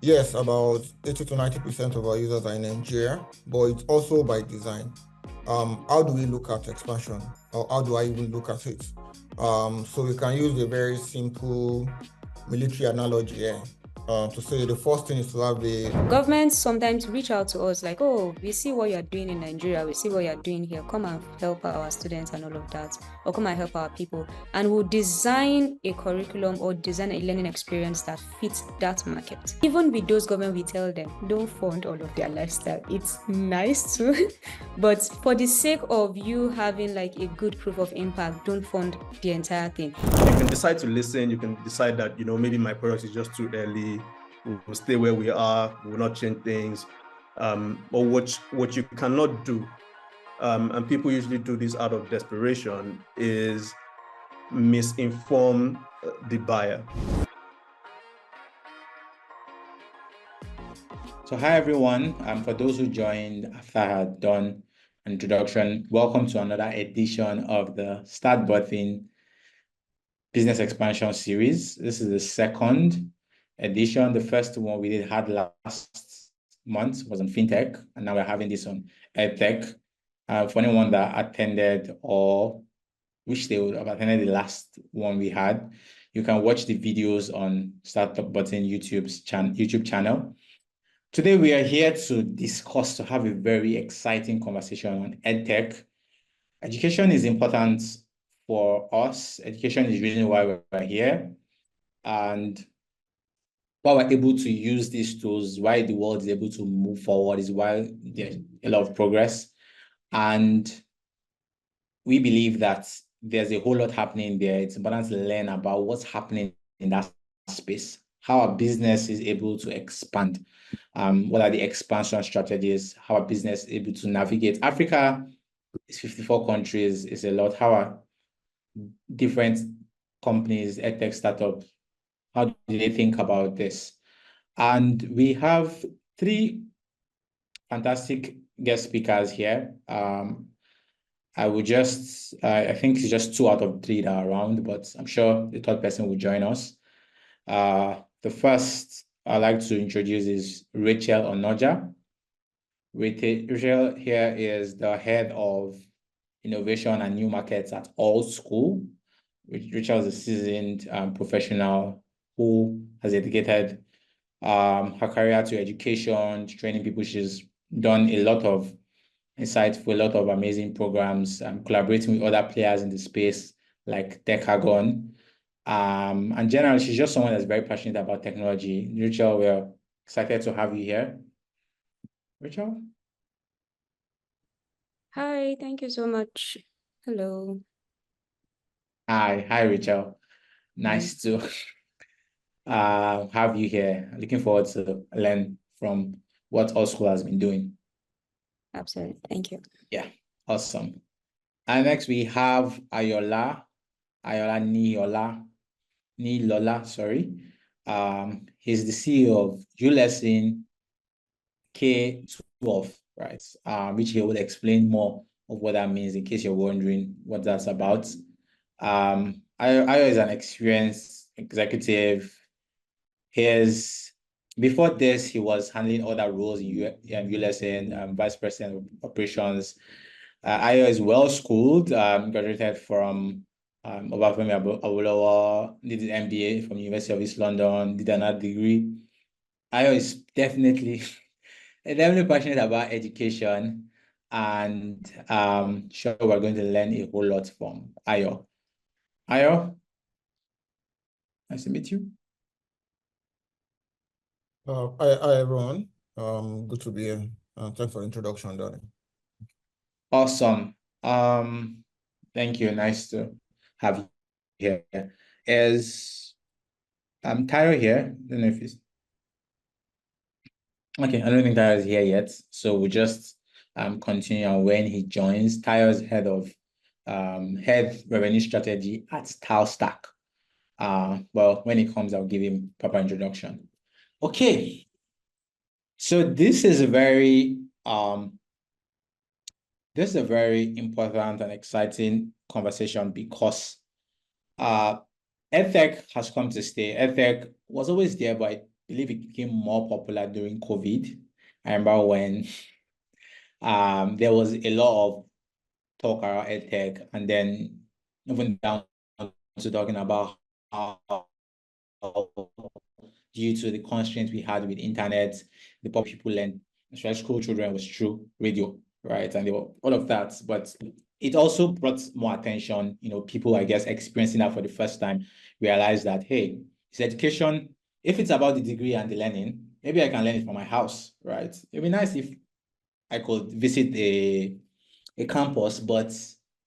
Yes, about 80 to 90% of our users are in Nigeria, but it's also by design. How do we look at expansion, or how do I even look at it? So we can use a very simple military analogy here. To say the first thing is to have a Governments sometimes reach out to us like, oh, we see what you're doing in Nigeria, we see what you're doing here, come and help our students and all of that, or come and help our people. And we'll design a curriculum or design a learning experience that fits that market. Even with those government, we tell them, don't fund all of their lifestyle. It's nice too, but for the sake of you having like a good proof of impact, don't fund the entire thing. You can decide to listen. You can decide that, maybe my product is just too early. We'll stay where we are. We will not change things. But what you cannot do, and people usually do this out of desperation, is misinform the buyer. So hi everyone, for those who joined after I had done an introduction, welcome to another edition of the Start Birthing Business Expansion Series. This is the second edition. The first one we had last month was on FinTech, and now we're having this on Edtech. For anyone that attended or wish they would have attended the last one we had, you can watch the videos on Start Birthing YouTube channel. Today, we are here to have a very exciting conversation on EdTech. Education is important for us. Education is the reason why we're here. And why we're able to use these tools, why the world is able to move forward, is why there's a lot of progress. And we believe that there's a whole lot happening there. It's important to learn about what's happening in that space, how our business is able to expand. What are the expansion strategies? How our business is able to navigate? Africa is 54 countries. It's a lot. How are different companies, EdTech startups, how do they think about this? And we have three fantastic guest speakers here. I think it's just 2 out of 3 that are around, but I'm sure the third person will join us. The first I'd like to introduce is Raechel Onoja. Raechel here is the head of innovation and new markets at AltSchool. Raechel is a seasoned professional who has dedicated her career to education, to training people. She's done a lot of insightful, a lot of amazing programs, collaborating with other players in the space like Decagon. And generally, she's just someone that's very passionate about technology. Raechel, we're excited to have you here. Raechel? Hi, thank you so much. Hello. Hi, Raechel. Nice to have you here. Looking forward to learn from what AltSchool has been doing. Absolutely. Thank you. Yeah, awesome. And next we have Ayooluwa Nihinlola, sorry. He's the CEO of Ulesson K12, right? Which he will explain more of what that means in case you're wondering what that's about. Ayo is an experienced executive. Before this, he was handling other roles in Ulesson, vice president of operations. Ayo is well-schooled, graduated from Obafemi Awolowo, did an MBA from the University of East London, did another degree. Ayo is definitely passionate about education, and sure we're going to learn a whole lot from Ayo. Ayo, nice to meet you. Hi everyone. Good to be here. Thanks for the introduction, Danny. Awesome. Thank you. Nice to have you here. Is Tyro here? I don't know if he's okay. I don't think Tyro is here yet, so we'll just continue on when he joins. Tyro is head of head revenue strategy at Talstack. Well, when he comes, I'll give him proper introduction. Okay. So this is a very important and exciting conversation because EdTech has come to stay. EdTech was always there, but believe it became more popular during COVID. I remember when there was a lot of talk around EdTech, and then even down to talking about how, due to the constraints we had with internet, the people learned, especially school children, was through radio, right? And they were all of that. But it also brought more attention, people, I guess, experiencing that for the first time, realize that, hey, it's education. If it's about the degree and the learning, maybe I can learn it from my house, right? It'd be nice if I could visit a campus, but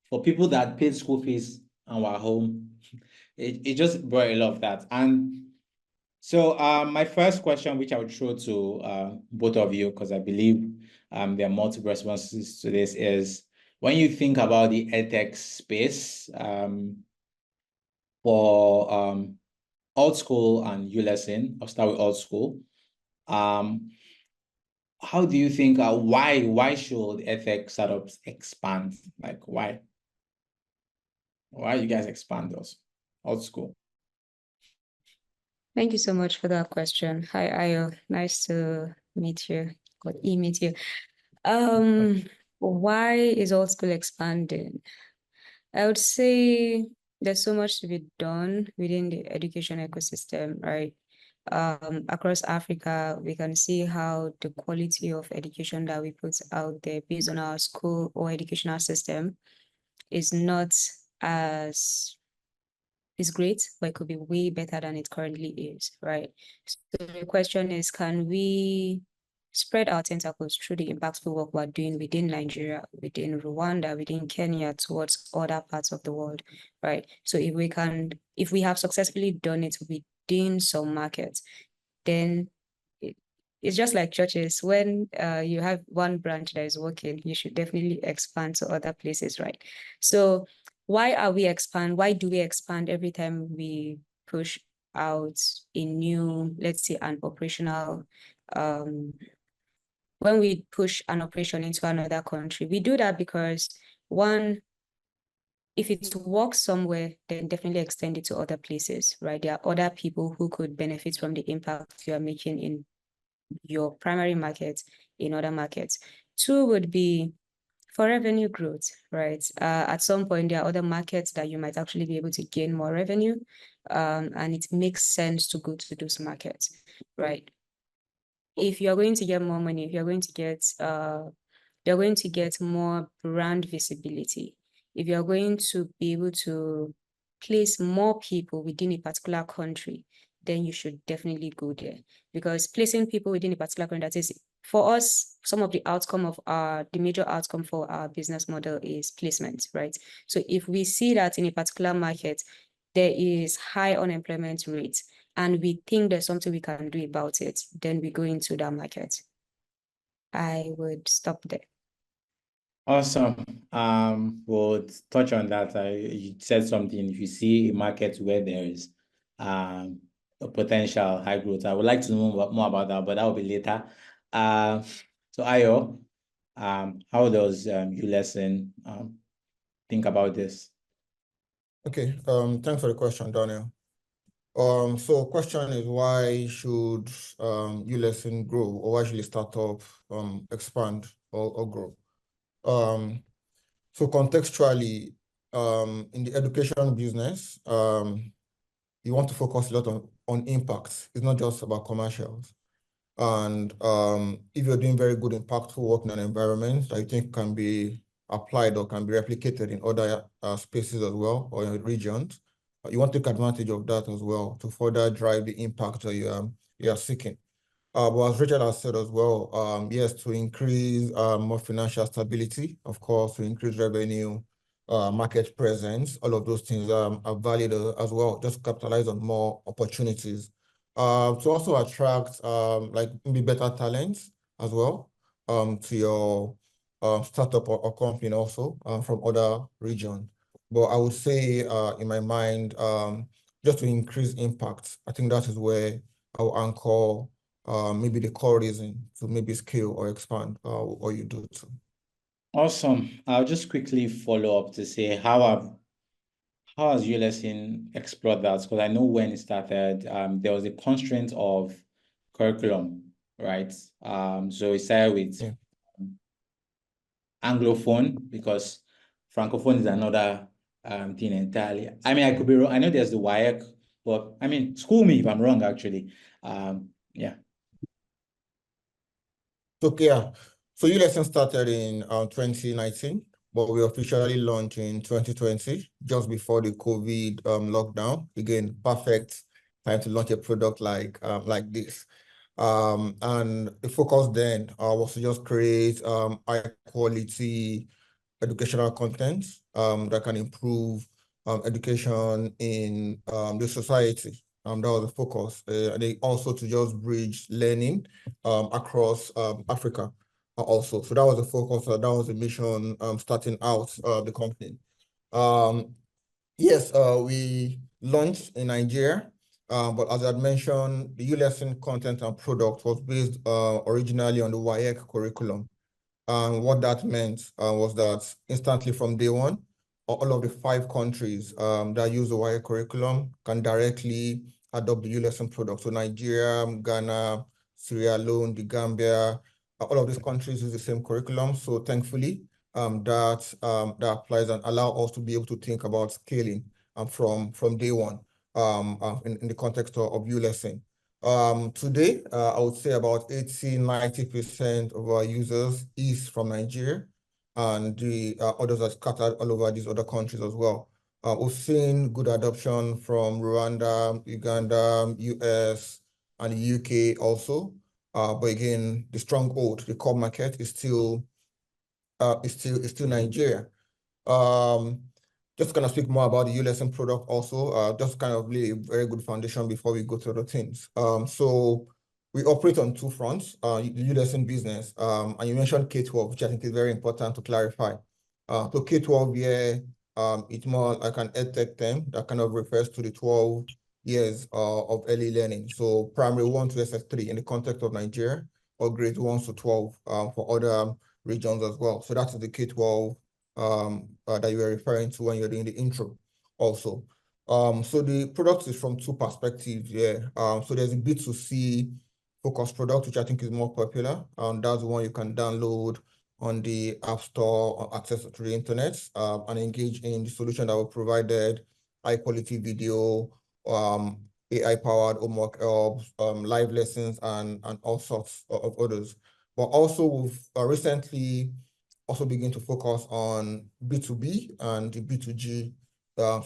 for people that paid school fees and were home, it just brought a lot of that. And so my first question, which I would throw to both of you, because I believe there are multiple responses to this, is when you think about the edtech space for AltSchool and Ulesson, I'll start with AltSchool. How do you think, why should edtech startups expand? Like, why? Why you guys expand those? AltSchool. Thank you so much for that question. Hi, Ayo. Nice to meet you. Or meet you. Why is AltSchool expanding? I would say there's so much to be done within the education ecosystem, right? Across Africa, we can see how the quality of education that we put out there based on our school or educational system is not as is great, but it could be way better than it currently is, right? So the question is, can we spread our tentacles through the impactful work we're doing within Nigeria, within Rwanda, within Kenya, towards other parts of the world, right? So if we have successfully done it within some markets, then it's just like churches. When you have one branch that is working, you should definitely expand to other places, right? So why do we expand every time we push out a new, let's say, an operational, when we push an operation into another country? We do that because, one, if it works somewhere, then definitely extend it to other places, right? There are other people who could benefit from the impact you are making in your primary market, in other markets. Two would be for revenue growth, right? At some point, there are other markets that you might actually be able to gain more revenue, and it makes sense to go to those markets, right? If you're going to get more money, if you're going to get more brand visibility, if you're going to be able to place more people within a particular country, then you should definitely go there. Because placing people within a particular country, that is, for us, some of the major outcome for our business model is placement, right? So if we see that in a particular market, there is high unemployment rate, and we think there's something we can do about it, then we go into that market. I would stop there. Awesome. We'll touch on that. You said something. If you see a market where there is a potential high growth, I would like to know more about that, but that will be later. So Ayo, how does Ulesson think about this? Okay, thanks for the question, Daniel. So question is, why should Ulesson grow, or why should a startup expand or grow? So contextually, in the education business, you want to focus a lot on impact. It's not just about commercials. And if you're doing very good, impactful work in an environment that you think can be applied or can be replicated in other spaces as well, or in regions, you want to take advantage of that as well to further drive the impact that you are seeking. But as Raechel has said as well, yes, to increase more financial stability, of course, to increase revenue, market presence, all of those things are valid as well, just capitalize on more opportunities. To also attract like maybe better talents as well to your startup or company also from other regions. But I would say in my mind, just to increase impact, I think that is where I will anchor maybe the core reason to maybe scale or expand what you do too. Awesome. I'll just quickly follow up to say, how has Ulesson explored that? Because I know when it started, there was a constraint of curriculum, right? So we started with Anglophone because Francophone is another thing entirely. I mean, I could be wrong. I know there's the WAEC, but I mean, school me if I'm wrong, actually. Yeah. So yeah, so Ulesson started in 2019, but we officially launched in 2020, just before the COVID lockdown. Again, perfect time to launch a product like this. And the focus then was to just create high quality educational content that can improve education in the society. That was the focus. And they also to just bridge learning across Africa also. So that was the focus. That was the mission starting out the company. Yes, we launched in Nigeria, but as I had mentioned, the Ulesson content and product was based originally on the WAEC curriculum. And what that meant was that instantly from day one, all of the 5 countries that use the WAEC curriculum can directly adopt the Ulesson product. So Nigeria, Ghana, Sierra Leone, the Gambia, all of these countries use the same curriculum. So thankfully, that applies and allow us to be able to think about scaling from day one in the context of Ulesson. Today, I would say about 80–90% of our users is from Nigeria, and the others are scattered all over these other countries as well. We've seen good adoption from Rwanda, Uganda, US, and the UK also. But again, the stronghold, the core market is still Nigeria. Just gonna speak more about the Ulesson product also, just kind of lay a very good foundation before we go to other things. So we operate on 2 fronts, the Ulesson business, and you mentioned K-12, which I think is very important to clarify. So K-12, it's more like an Edtech term that kind of refers to the 12 years of early learning. So primary 1 to SS3 in the context of Nigeria, or grade 1 to 12 for other regions as well. So that's the K-12 that you were referring to when you're doing the intro also. So the product is from 2 perspectives here. So there's a B2C focused product, which I think is more popular. That's the one you can download on the App Store or access to the internet and engage in the solution that we provided, high quality video, AI-powered homework helps, live lessons, and all sorts of others. But also we've recently also begin to focus on B2B and the B2G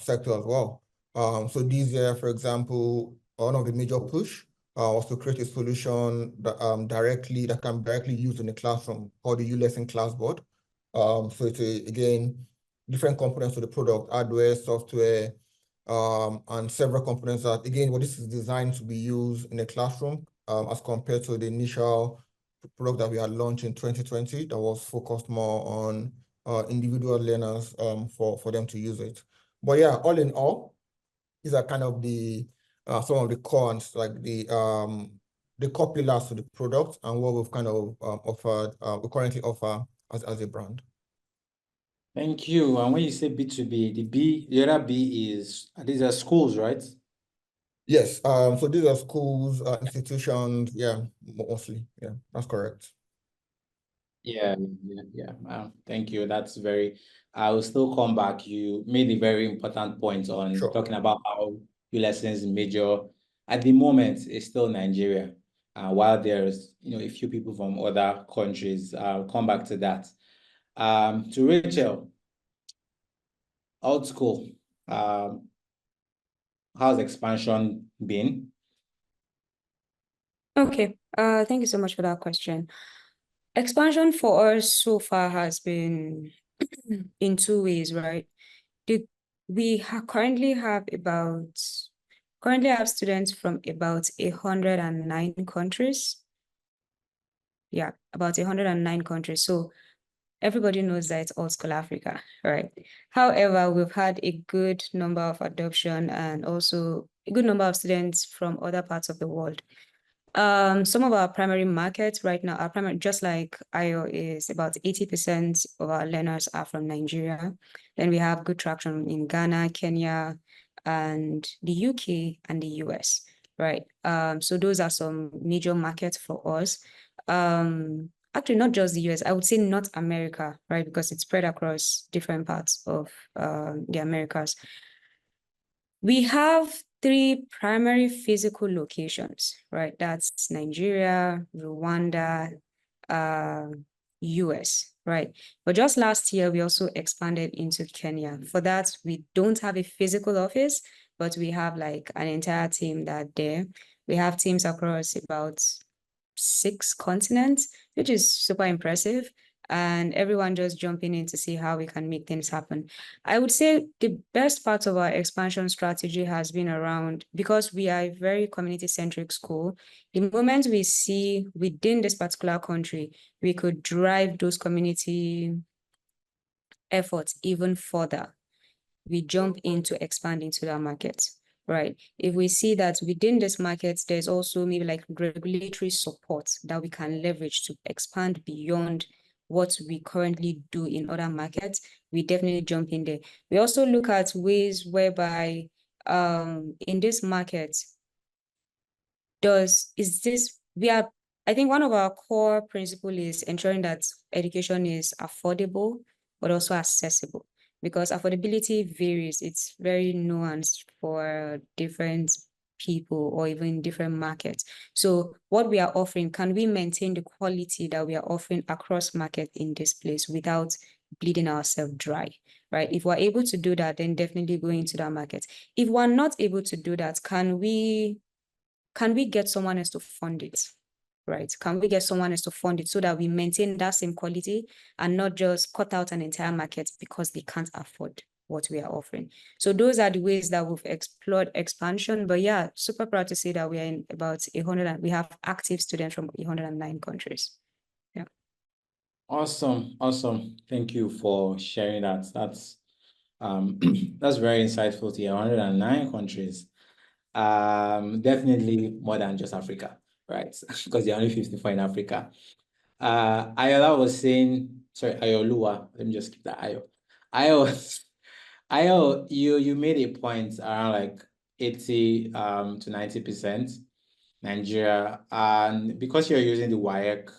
sector as well. So this year, for example, one of the major push was to create a solution that that can directly use in the classroom, called the Ulesson Classboard. So it's again different components of the product, hardware, software, and several components that again, this is designed to be used in a classroom as compared to the initial product that we had launched in 2020 that was focused more on individual learners for them to use it. But yeah, all in all, these are kind of the some of the cons, like the core pillars to the product and what we've kind of offered, we currently offer as a brand. Thank you. And when you say B2B, the other B is, these are schools, right? Yes. So these are schools, institutions. Yeah, mostly. Yeah, that's correct. Yeah. Thank you. That's very, I will still come back. You made a very important point on talking about how Ulesson's major, at the moment, is still Nigeria. While there's, a few people from other countries. I'll come back to that. To Raechel, AltSchool, how's expansion been? Okay, thank you so much for that question. Expansion for us so far has been in 2 ways, right? We currently have students from about 109 countries. Yeah, about 109 countries. So everybody knows that it's School Africa, right? However, we've had a good number of adoption and also a good number of students from other parts of the world. Some of our primary markets right now, just like Ayo, is about 80% of our learners are from Nigeria. Then we have good traction in Ghana, Kenya, and the UK and the US. right? So those are some major markets for us. Actually, not just the US, I would say North America, right? Because it's spread across different parts of the Americas. We have 3 primary physical locations, right? That's Nigeria, Rwanda, US, right? But just last year, we also expanded into Kenya. For that, we don't have a physical office, but we have like an entire team that there. We have teams across about 6 continents, which is super impressive. And everyone just jumping in to see how we can make things happen. I would say the best part of our expansion strategy has been around, because we are a very community-centric school, the moment we see within this particular country, we could drive those community efforts even further, we jump into expanding to that market, right? If we see that within this market, there's also maybe like regulatory support that we can leverage to expand beyond what we currently do in other markets, we definitely jump in there. We also look at ways whereby in this market, I think one of our core principles is ensuring that education is affordable, but also accessible, because affordability varies. It's very nuanced for different people or even different markets. So what we are offering, can we maintain the quality that we are offering across market in this place without bleeding ourselves dry, right? If we're able to do that, then definitely go into that market. If we're not able to do that, can we get someone else to fund it, right? Can we get someone else to fund it so that we maintain that same quality and not just cut out an entire market because they can't afford what we are offering? So those are the ways that we've explored expansion. But yeah, super proud to say that we are in about 100, we have active students from 109 countries. Yeah. Awesome. Thank you for sharing that. That's that's very insightful to hear. 109 countries. Definitely more than just Africa, right? Because there are only 54 in Africa. Ayola was saying, sorry, Ayooluwa, let me just keep that Ayo, you made a point around like 80 to 90% Nigeria, and because you're using the WAEC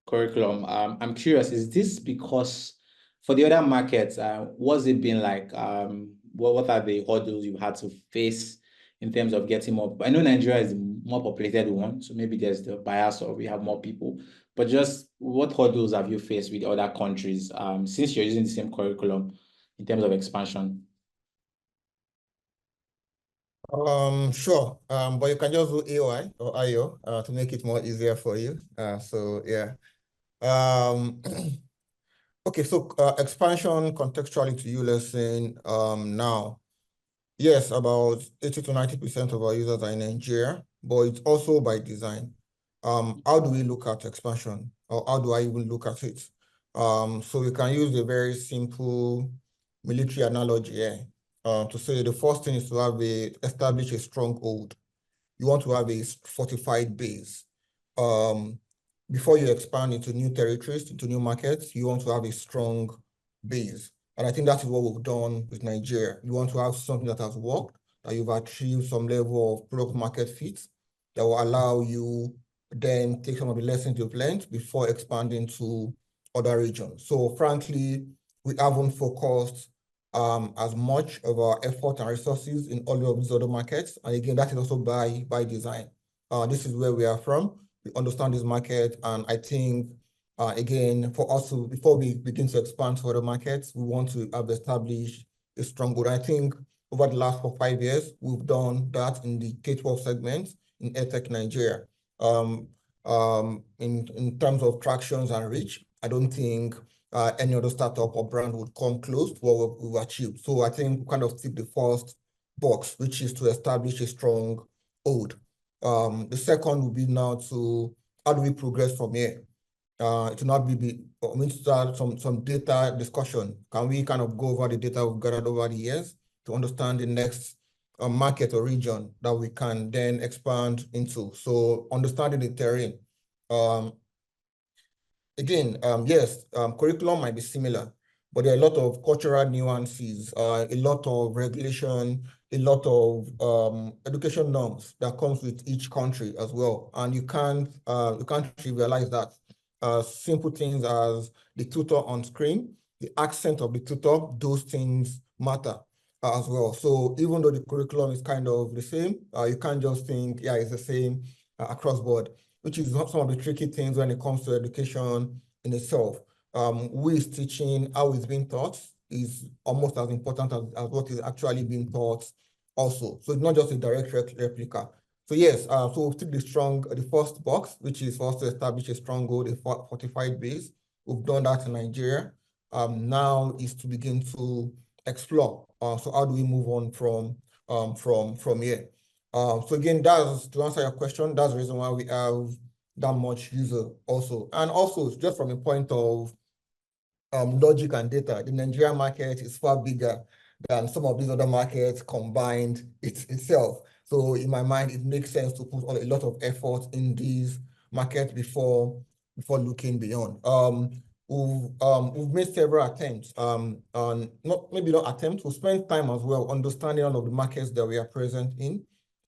curriculum, I'm curious, is this because for the other markets, what's it been like? What are the hurdles you had to face in terms of getting more? I know Nigeria is the more populated one, so maybe there's the bias or we have more people, but just what hurdles have you faced with other countries since you're using the same curriculum in terms of expansion? Sure. But you can just do AY or IO to make it more easier for you. So yeah. Okay, so expansion contextually to Ulesson now. Yes, about 80 to 90% of our users are in Nigeria, but it's also by design. How do we look at expansion, or how do I even look at it? So we can use a very simple military analogy here to say the first thing is to establish a stronghold. You want to have a fortified base. Before you expand into new territories, into new markets, you want to have a strong base. And I think that is what we've done with Nigeria. You want to have something that has worked, that you've achieved some level of product market fit that will allow you then take some of the lessons you've learned before expanding to other regions. So frankly, we haven't focused as much of our effort and resources in all of these other markets. And again, that is also by design. This is where we are from. We understand this market, and I think again, for us to, before we begin to expand to other markets, we want to have established a stronghold. I think over the last 4 or 5 years, we've done that in the K-12 segment in Edtech Nigeria. In terms of tractions and reach, I don't think any other startup or brand would come close to what we've achieved. So I think we kind of tick the first box, which is to establish a strong hold. The second would be now to, how do we progress from here? It will not be, I mean, start some data discussion. Can we kind of go over the data we've gathered over the years to understand the next market or region that we can then expand into? So understanding the terrain. Again, yes, curriculum might be similar, but there are a lot of cultural nuances, a lot of regulation, a lot of education norms that comes with each country as well. And you can't trivialize that. Simple things as the tutor on screen, the accent of the tutor, those things matter as well. So even though the curriculum is kind of the same, you can't just think, yeah, it's the same across board, which is some of the tricky things when it comes to education in itself. Who is teaching, how it's being taught is almost as important as what is actually being taught also. So it's not just a direct replica. So yes, so we took the first box, which is for us to establish a strong goal, a fortified base. We've done that in Nigeria. Now is to begin to explore. So how do we move on from here? So again, that's to answer your question. That's the reason why we have that much user also, and also just from a point of logic and data, the Nigerian market is far bigger than some of these other markets combined itself. So in my mind, it makes sense to put a lot of effort in these markets before looking beyond. We've made several attempts, maybe not attempts, we've spent time as well understanding all of the markets that we are present in,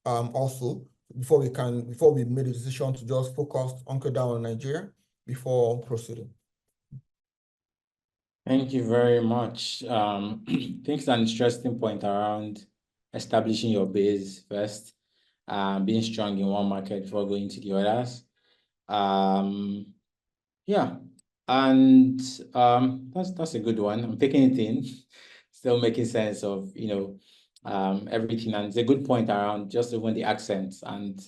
also before we made a decision to just focus anchor down on Nigeria before proceeding. Thank you very much. I think it's an interesting point around establishing your base first, being strong in one market before going to the others. Yeah, and that's a good one. I'm taking it in, still making sense of everything, and it's a good point around just even the accents. And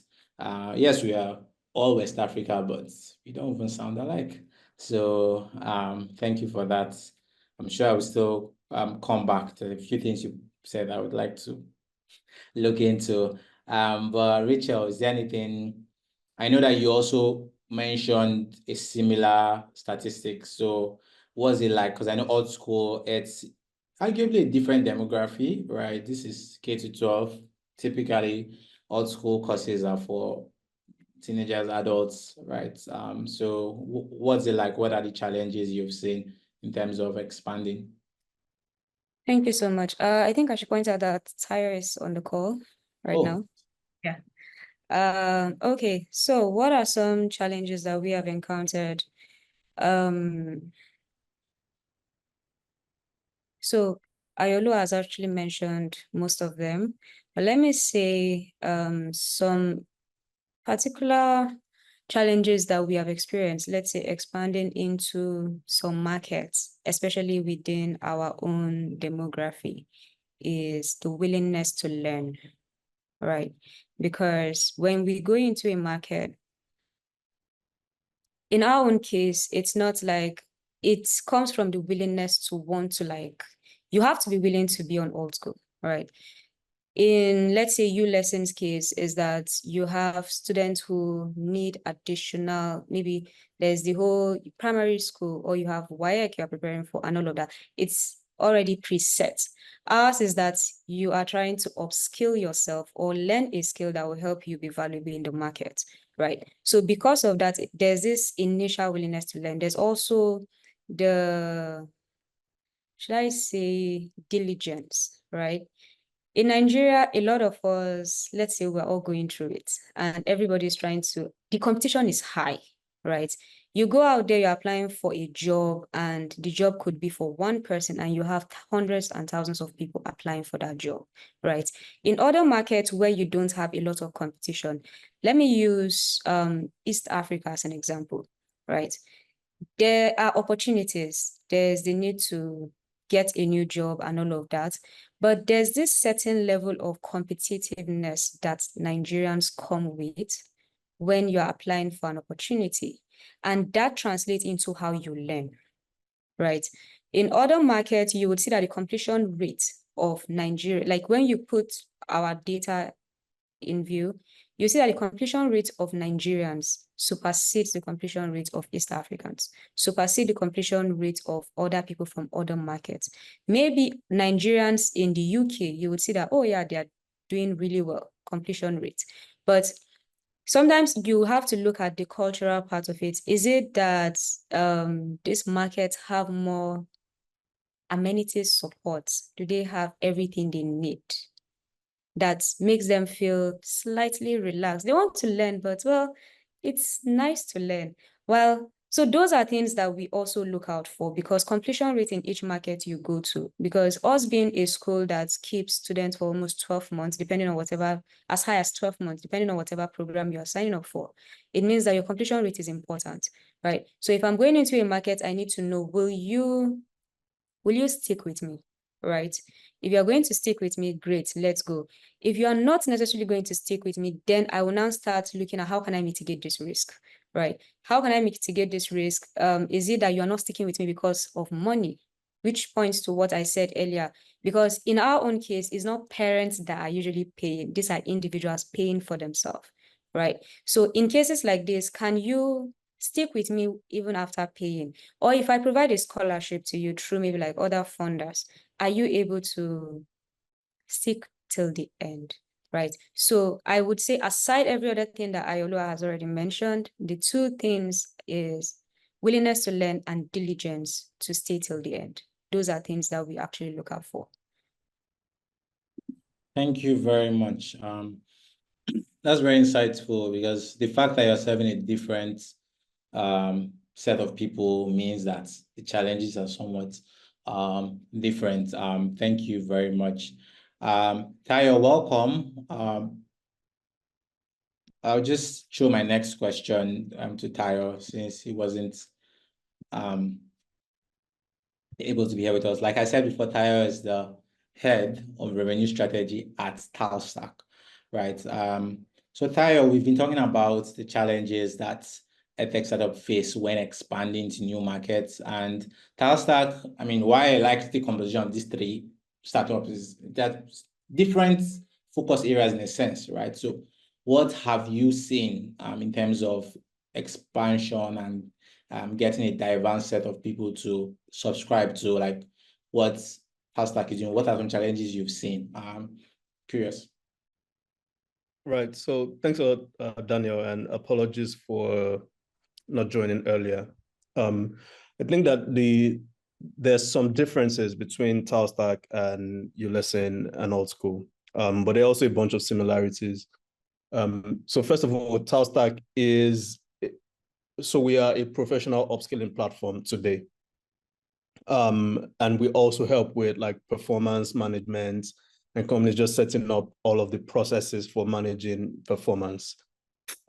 yes, we are all West Africa, but we don't even sound alike. So thank you for that. I'm sure I will still come back to a few things you said I would like to look into. But Raechel, is there anything? I know that you also mentioned a similar statistic. So what's it like? Because I know AltSchool, it's arguably a different demography, right? This is K to 12. Typically, AltSchool courses are for teenagers, adults, right? So what's it like? What are the challenges you've seen in terms of expanding? Thank you so much. I think I should point out that Tyre is on the call right now. Yeah. Okay, so what are some challenges that we have encountered? So Ayooluwa has actually mentioned most of them, but let me say some particular challenges that we have experienced, let's say expanding into some markets, especially within our own demography, is the willingness to learn, right? Because when we go into a market, in our own case, it's not like it comes from the willingness to want to you have to be willing to be on AltSchool, right? In, let's say, Ulesson's case is that you have students who need additional, maybe there's the whole primary school, or you have WAEC you're preparing for and all of that. It's already preset. Ours is that you are trying to upskill yourself or learn a skill that will help you be valuable in the market, right? So because of that, there's this initial willingness to learn. There's also the, should I say, diligence, right? In Nigeria, a lot of us, let's say we're all going through it and everybody's trying to, the competition is high, right? You go out there, you're applying for a job and the job could be for one person and you have hundreds and thousands of people applying for that job, right? In other markets where you don't have a lot of competition, let me use East Africa as an example, right? There are opportunities. There's the need to get a new job and all of that. But there's this certain level of competitiveness that Nigerians come with when you're applying for an opportunity. And that translates into how you learn, right? In other markets, you would see that the completion rate of Nigeria, like when you put our data in view, you see that the completion rate of Nigerians supersedes the completion rate of East Africans, supersede the completion rate of other people from other markets. Maybe Nigerians in the UK, you would see that, oh yeah, they are doing really well, completion rate. But sometimes you have to look at the cultural part of it. Is it that these markets have more amenities support? Do they have everything they need that makes them feel slightly relaxed? They want to learn, but well, it's nice to learn. Well, so those are things that we also look out for, because completion rate in each market you go to, because us being a school that keeps students for almost 12 months, depending on whatever, as high as 12 months, depending on whatever program you're signing up for, it means that your completion rate is important, right? So if I'm going into a market, I need to know, will you stick with me, right? If you're going to stick with me, great, let's go. If you're not necessarily going to stick with me, then I will now start looking at how can I mitigate this risk, right? How can I mitigate this risk? Is it that you're not sticking with me because of money? Which points to what I said earlier, because in our own case, it's not parents that are usually paying. These are individuals paying for themselves, right? So in cases like this, can you stick with me even after paying? Or if I provide a scholarship to you through maybe like other funders, are you able to stick till the end, right? So I would say, aside every other thing that Ayooluwa has already mentioned, the two things is willingness to learn and diligence to stay till the end. Those are things that we actually look out for. Thank you very much. That's very insightful, because the fact that you're serving a different set of people means that the challenges are somewhat different. Thank you very much. Tayo, welcome. I'll just show my next question to Tayo, since he wasn't able to be here with us. Like I said before, Tayo is the head of revenue strategy at Talstack, right? So Tayo, we've been talking about the challenges that Edtech startups face when expanding to new markets. And Talstack, I mean, why I like the composition of these three startups is that different focus areas in a sense, right? So what have you seen in terms of expansion and getting a diverse set of people to subscribe to like what Talstack is doing? What are some challenges you've seen? Curious. Right. So thanks a lot, Daniel, and apologies for not joining earlier. I think that there's some differences between Talstack and Ulesson and AltSchool, but there are also a bunch of similarities. So first of all, Talstack we are a professional upskilling platform today. And we also help with like performance management and companies just setting up all of the processes for managing performance.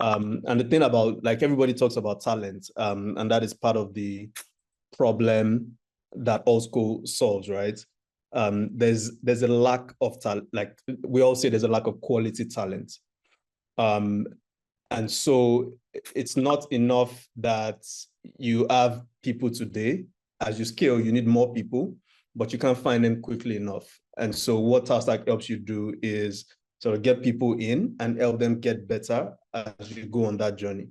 And the thing about, like, everybody talks about talent, and that is part of the problem that AltSchool solves, right? There's a lack of talent, like we all say there's a lack of quality talent. And so it's not enough that you have people today. As you scale, you need more people, but you can't find them quickly enough. And so what Talstack helps you do is sort of get people in and help them get better as you go on that journey.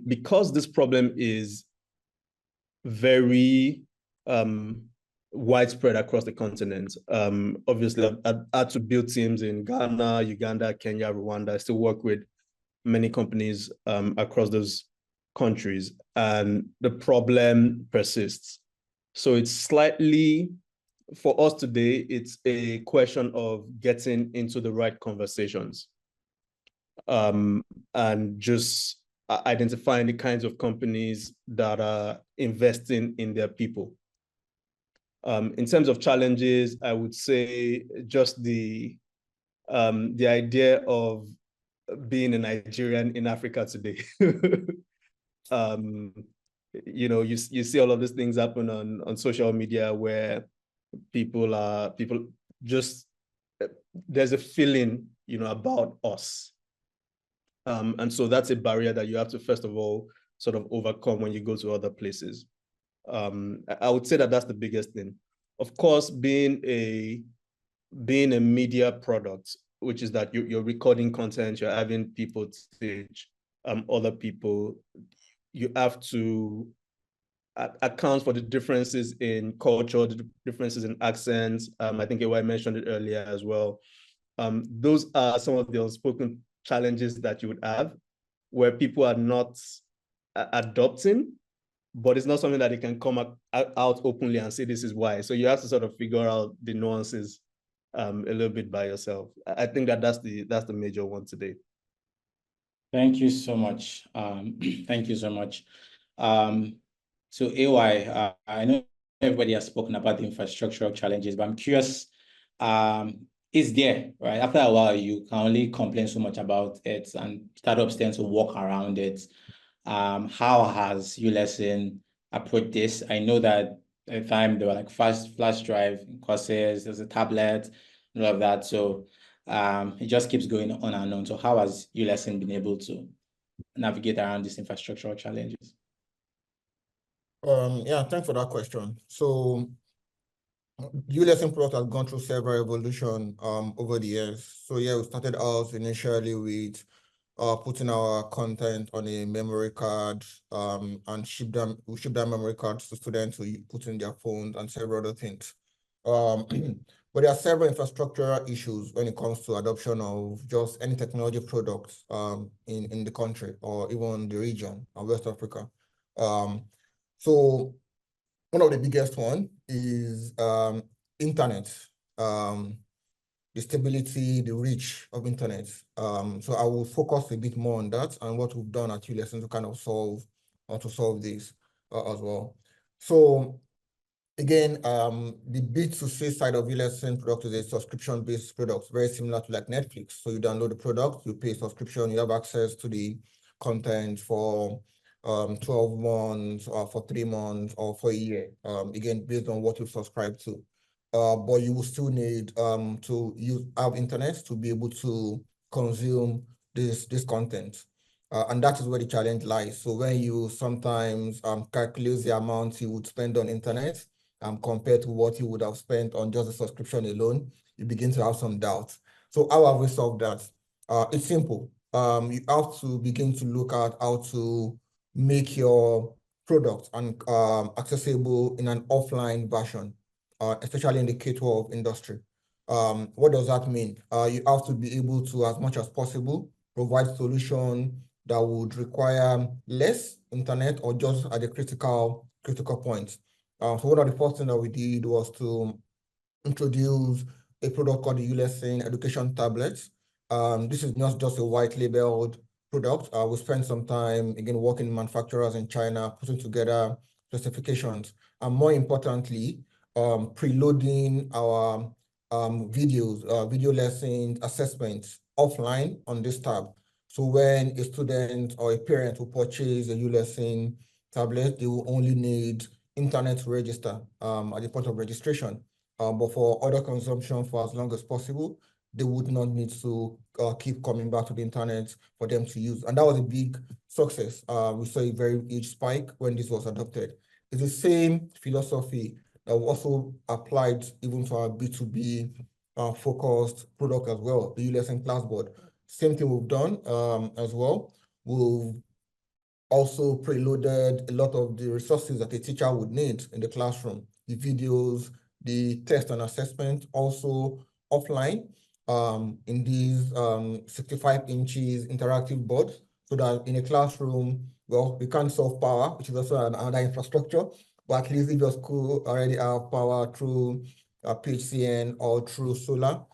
Because this problem is very widespread across the continent. Obviously, I've had to build teams in Ghana, Uganda, Kenya, Rwanda. I still work with many companies across those countries, and the problem persists. So it's slightly, for us today, it's a question of getting into the right conversations and just identifying the kinds of companies that are investing in their people. In terms of challenges, I would say just the idea of being a Nigerian in Africa today. You see all of these things happen on social media where people just, there's a feeling, about us. And so that's a barrier that you have to, first of all, sort of overcome when you go to other places. I would say that that's the biggest thing. Of course, being a media product, which is that you're recording content, you're having people teach other people, you have to account for the differences in culture, the differences in accents. I think I mentioned it earlier as well. Those are some of the unspoken challenges that you would have, where people are not adopting but it's not something that they can come out openly and say this is why. So you have to sort of figure out the nuances a little bit by yourself. I think that's the major one today. Thank you so much. Thank you so much. So AY, I know everybody has spoken about the infrastructural challenges, but I'm curious, is there, right? After a while, you can only complain so much about it and startups tend to walk around it. How has Ulesson approached this? I know that at the time there were like fast flash drive courses, there's a tablet, and all of that. So it just keeps going on and on. So how has Ulesson been able to navigate around these infrastructural challenges? Yeah, thanks for that question. So Ulesson product has gone through several evolution over the years. So yeah, we started out initially with putting our content on a memory card and we ship that memory cards to students who put in their phones and several other things. But there are several infrastructural issues when it comes to adoption of just any technology products in the country or even the region of West Africa. So one of the biggest one is internet, the stability, the reach of internet. So I will focus a bit more on that and what we've done at Ulesson to kind of solve this as well. So again, the B2C side of Ulesson product is a subscription-based product, very similar to like Netflix. So you download the product, you pay subscription, you have access to the content for 12 months or for 3 months or for a year, again, based on what you subscribe to. But you will still need to have internet to be able to consume this content. And that is where the challenge lies. So when you sometimes calculate the amount you would spend on internet compared to what you would have spent on just a subscription alone, you begin to have some doubts. So how have we solved that? It's simple. You have to begin to look at how to make your product accessible in an offline version, especially in the K-12 industry. What does that mean? You have to be able to, as much as possible, provide solution that would require less internet or just at the critical points. So one of the first things that we did was to introduce a product called the Ulesson Education Tablets. This is not just a white labeled product. We spent some time, again, working with manufacturers in China, putting together specifications, and more importantly, preloading our videos, video lessons, assessments offline on this tab. So when a student or a parent will purchase a Ulesson tablet, they will only need internet to register at the point of registration. But for other consumption for as long as possible, they would not need to keep coming back to the internet for them to use. And that was a big success. We saw a very huge spike when this was adopted. It's the same philosophy that we also applied even to our B2B focused product as well, the Ulesson Classboard. Same thing we've done as well. We've also preloaded a lot of the resources that a teacher would need in the classroom, the videos, the test and assessment, also offline in these 65 inches interactive boards, so that in a classroom, well, we can't solve power, which is also another infrastructure, but at least if your school already have power through PHCN or through solar,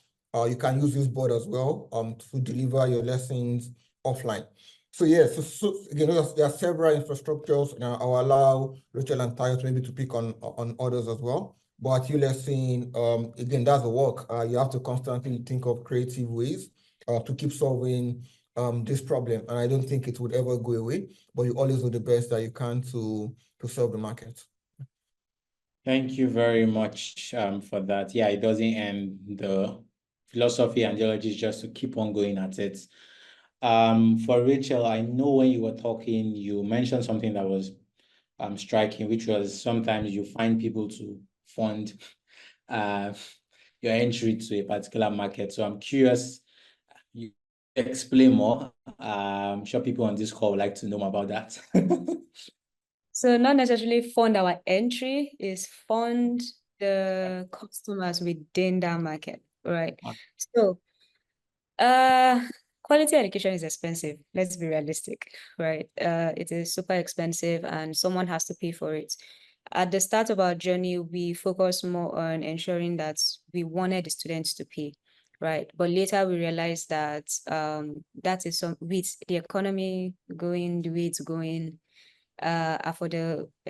you can use this board as well to deliver your lessons offline. So yes, so again, there are several infrastructures, and I'll allow Raechel and Tayo maybe to pick on others as well. But at Ulesson, again, that's the work. You have to constantly think of creative ways to keep solving this problem. And I don't think it would ever go away, but you always do the best that you can to serve the market. Thank you very much for that. Yeah, it doesn't end. The philosophy and ideology is just to keep on going at it. For Raechel, I know when you were talking, you mentioned something that was striking, which was sometimes you find people to fund your entry to a particular market. So I'm curious, you explain more. I'm sure people on this call would like to know more about that. So not necessarily fund our entry, is fund the customers within that market, right? So quality education is expensive. Let's be realistic, right? It is super expensive and someone has to pay for it. At the start of our journey, we focused more on ensuring that we wanted the students to pay, right? But later we realized that that is with the economy going the way it's going, I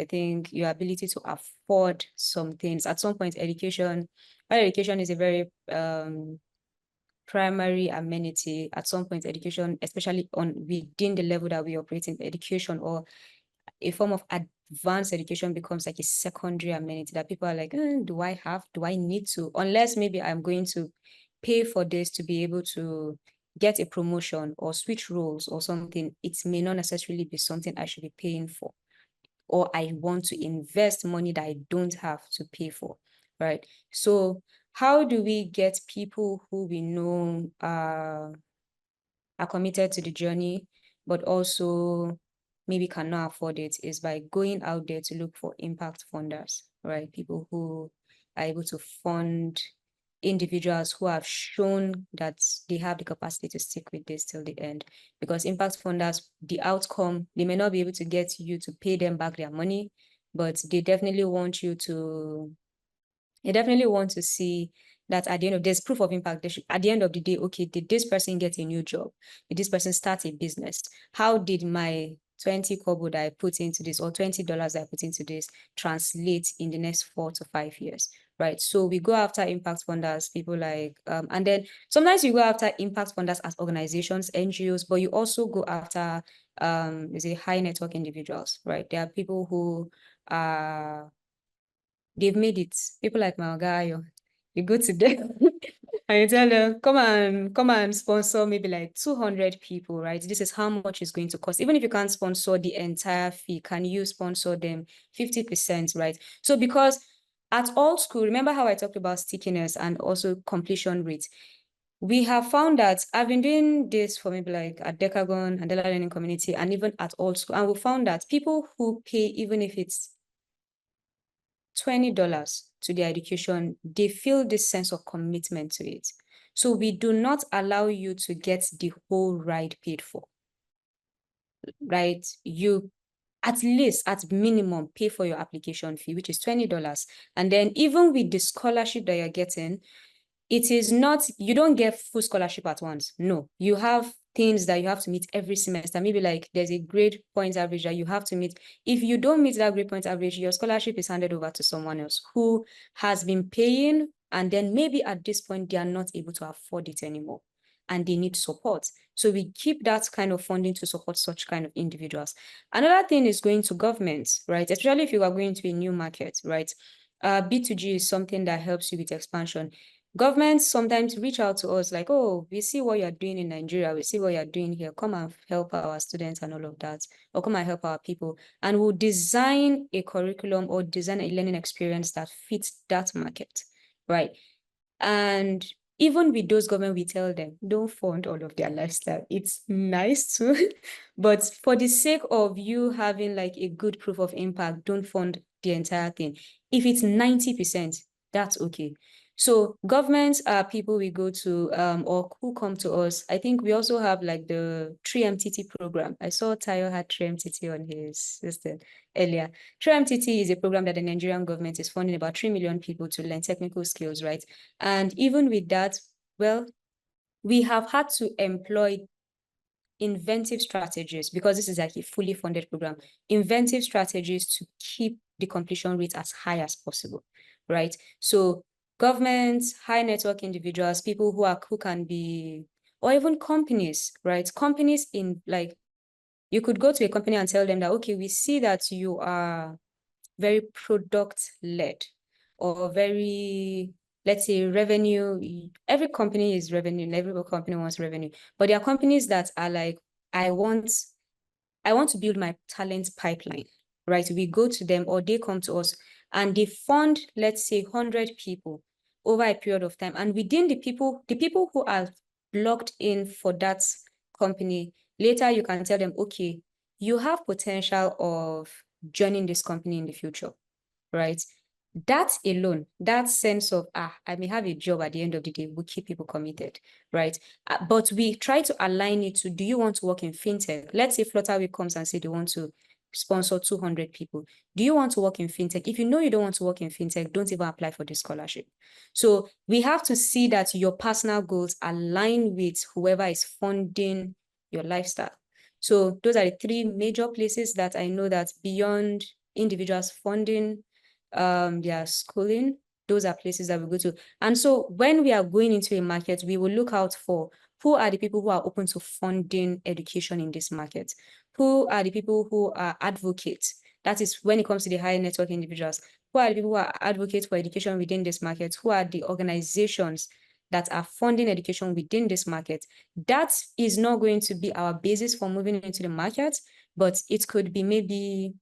think your ability to afford some things. At some point, education is a very primary amenity. At some point, education, especially within the level that we operate in, education or a form of advanced education becomes like a secondary amenity that people are like, do I need to? Unless maybe I'm going to pay for this to be able to get a promotion or switch roles or something, it may not necessarily be something I should be paying for, or I want to invest money that I don't have to pay for, right? So how do we get people who we know are committed to the journey, but also maybe cannot afford it, is by going out there to look for impact funders, right? People who are able to fund individuals who have shown that they have the capacity to stick with this till the end. Because impact funders, the outcome, they may not be able to get you to pay them back their money, but they definitely want to see that at the end of there's proof of impact. At the end of the day, okay, did this person get a new job? Did this person start a business? How did my 20 kobo that I put into this, or $20 that I put into this, translate in the next 4 to 5 years, right? So we go after impact funders, people like, and then sometimes you go after impact funders as organizations, NGOs, but you also go after, high network individuals, right? There are people who are, they've made it. People like my Ayo, you go to them and you tell them, come and sponsor maybe like 200 people, right? This is how much it's going to cost. Even if you can't sponsor the entire fee, can you sponsor them 50%, right? So because at AltSchool, remember how I talked about stickiness and also completion rate? We have found that I've been doing this for maybe like at Decagon, Andela Learning Community, and even at AltSchool, and we found that people who pay, even if it's $20 to their education, they feel this sense of commitment to it. So we do not allow you to get the whole ride paid for, right? You at least, at minimum, pay for your application fee, which is $20. And then even with the scholarship that you're getting, it is not, you don't get full scholarship at once. No, you have things that you have to meet every semester. Maybe like there's a grade point average that you have to meet. If you don't meet that grade point average, your scholarship is handed over to someone else who has been paying, and then maybe at this point, they are not able to afford it anymore and they need support. So we keep that kind of funding to support such kind of individuals. Another thing is going to governments, right? Especially if you are going to a new market, right? B2G is something that helps you with expansion. Governments sometimes reach out to us like, oh, we see what you're doing in Nigeria. We see what you're doing here. Come and help our students and all of that, or come and help our people. And we'll design a curriculum or design a learning experience that fits that market, right? And even with those government, we tell them, don't fund all of their lifestyle. It's nice too, but for the sake of you having like a good proof of impact, don't fund the entire thing. If it's 90%, that's okay. So governments are people we go to or who come to us. I think we also have like the 3MTT program. I saw Tayo had 3MTT on his system earlier. 3MTT is a program that the Nigerian government is funding about 3 million people to learn technical skills, right? And even with that, well, we have had to employ inventive strategies, because this is like a fully funded program, inventive strategies to keep the completion rate as high as possible, right? So governments, high network individuals, people who can be, or even companies, right? Companies in like, you could go to a company and tell them that, okay, we see that you are very product-led or very, let's say, revenue. Every company is revenue, and every company wants revenue. But there are companies that are like, I want to build my talent pipeline, right? We go to them or they come to us and they fund, let's say, 100 people over a period of time. And within the people who are locked in for that company, later you can tell them, okay, you have potential of joining this company in the future, right? That alone, that sense of, I may have a job at the end of the day, will keep people committed, right? But we try to align it to, do you want to work in fintech? Let's say Flutterwave comes and say they want to sponsor 200 people. Do you want to work in fintech? If you know you don't want to work in fintech, don't even apply for the scholarship. So we have to see that your personal goals align with whoever is funding your lifestyle. So those are the three major places that I know that beyond individuals funding their schooling, those are places that we go to. And so when we are going into a market, we will look out for who are the people who are open to funding education in this market, who are the people who are advocates. That is when it comes to the high network individuals, who are the people who are advocates for education within this market, who are the organizations that are funding education within this market. That is not going to be our basis for moving into the market, but it could be maybe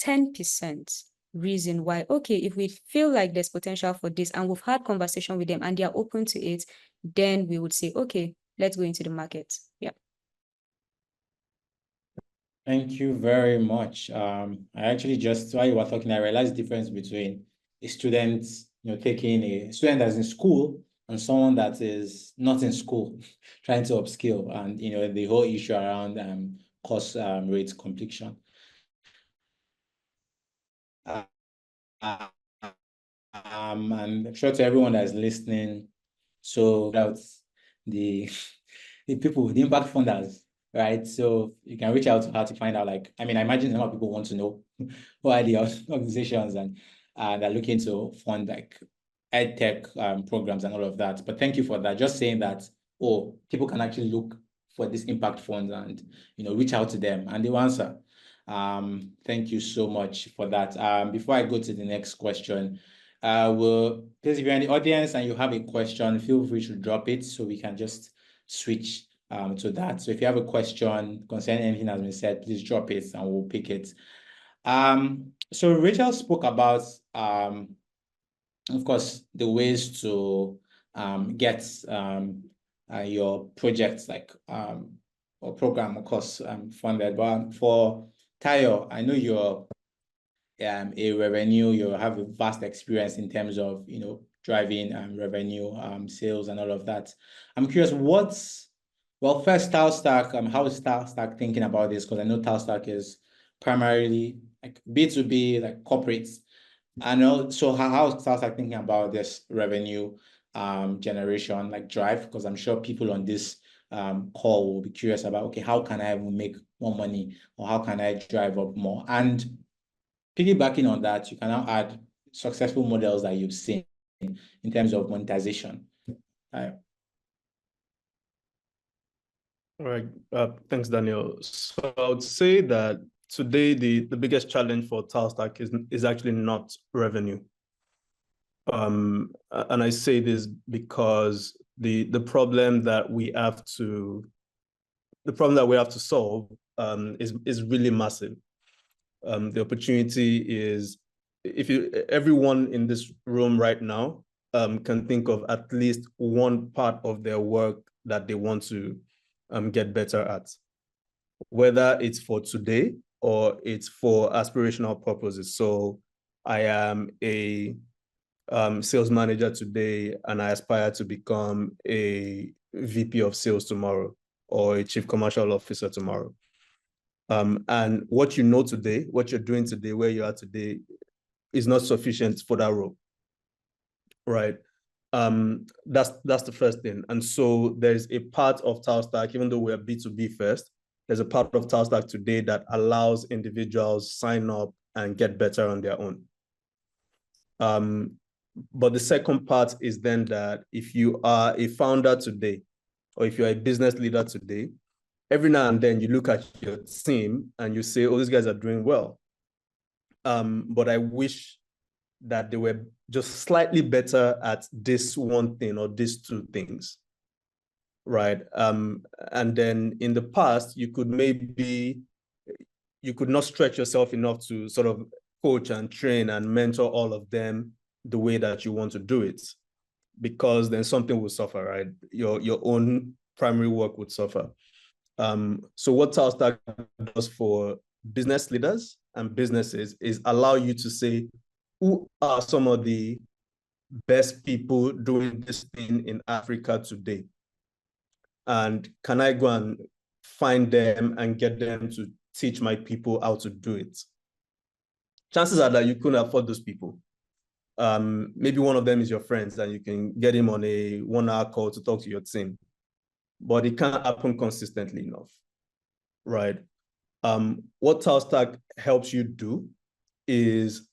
10% reason why, okay, if we feel like there's potential for this and we've had conversation with them and they are open to it, then we would say, okay, let's go into the market. Yeah. Thank you very much. I actually just, while you were talking, I realized the difference between a student, taking a student that's in school and someone that is not in school, trying to upskill, and, the whole issue around course rate completion. And I'm sure to everyone that is listening, so about the people, the impact funders, right? So you can reach out to her to find out, I imagine a lot of people want to know who are the organizations and they're looking to fund Edtech programs and all of that. But thank you for that. Just saying that, people can actually look for these impact funds and, reach out to them and they'll answer. Thank you so much for that. Before I go to the next question, please, if you're in the audience and you have a question, feel free to drop it so we can just switch to that. So if you have a question concerning anything that has been said, please drop it and we'll pick it. So Raechel spoke about, of course, the ways to get your projects or program, of course, funded. But for Tayo, I know you're a revenue, you have a vast experience in terms of, driving revenue, sales and all of that. I'm curious, first, Talstack, how is Talstack thinking about this? Because I know Talstack is primarily B2B, corporates. I know, so how is Talstack thinking about this revenue generation, drive? Because I'm sure people on this call will be curious about, okay, how can I make more money, or how can I drive up more? And piggybacking on that, you can now add successful models that you've seen in terms of monetization. All right. Thanks, Daniel. So I would say that today the biggest challenge for Talstack is actually not revenue. And I say this because the problem that we have to solve is really massive. The opportunity is, everyone in this room right now can think of at least one part of their work that they want to get better at, whether it's for today or it's for aspirational purposes. So I am a sales manager today and I aspire to become a VP of sales tomorrow or a chief commercial officer tomorrow. And what you know today, what you're doing today, where you are today, is not sufficient for that role, right? That's the first thing. And so there's a part of Talstack, even though we're B2B first, there's a part of Talstack today that allows individuals sign up and get better on their own. But the second part is then that if you are a founder today, or if you're a business leader today, every now and then you look at your team and you say, oh, these guys are doing well. But I wish that they were just slightly better at this one thing or these two things, right? And then in the past, you could not stretch yourself enough to sort of coach and train and mentor all of them the way that you want to do it, because then something will suffer, right? Your own primary work would suffer. So what Talstack does for business leaders and businesses is allow you to say, who are some of the best people doing this thing in Africa today? And can I go and find them and get them to teach my people how to do it? Chances are that you couldn't afford those people. Maybe one of them is your friends and you can get him on a 1-hour call to talk to your team, but it can't happen consistently enough, right? What Talstack helps you do is,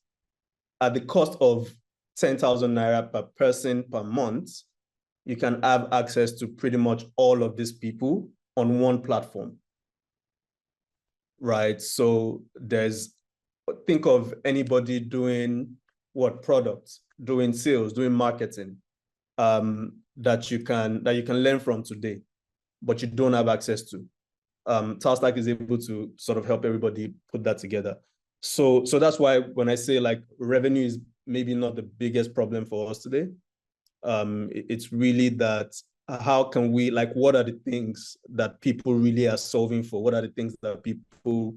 at the cost of 10,000 naira per person per month, you can have access to pretty much all of these people on one platform, right? So think of anybody doing what products, doing sales, doing marketing, that you can learn from today, but you don't have access to. Talstack is able to sort of help everybody put that together. So that's why when I say like revenue is maybe not the biggest problem for us today, it's really that how can we, like, what are the things that people really are solving for? What are the things that people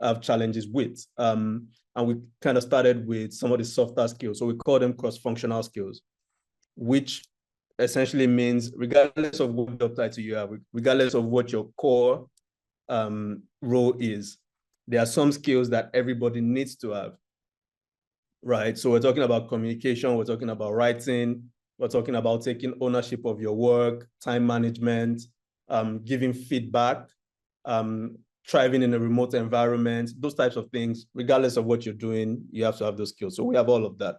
have challenges with? And we kind of started with some of the softer skills. So we call them cross-functional skills, which essentially means regardless of what job title you have, regardless of what your core role is, there are some skills that everybody needs to have, right? So we're talking about communication, we're talking about writing, we're talking about taking ownership of your work, time management, giving feedback, thriving in a remote environment, those types of things. Regardless of what you're doing, you have to have those skills. So we have all of that.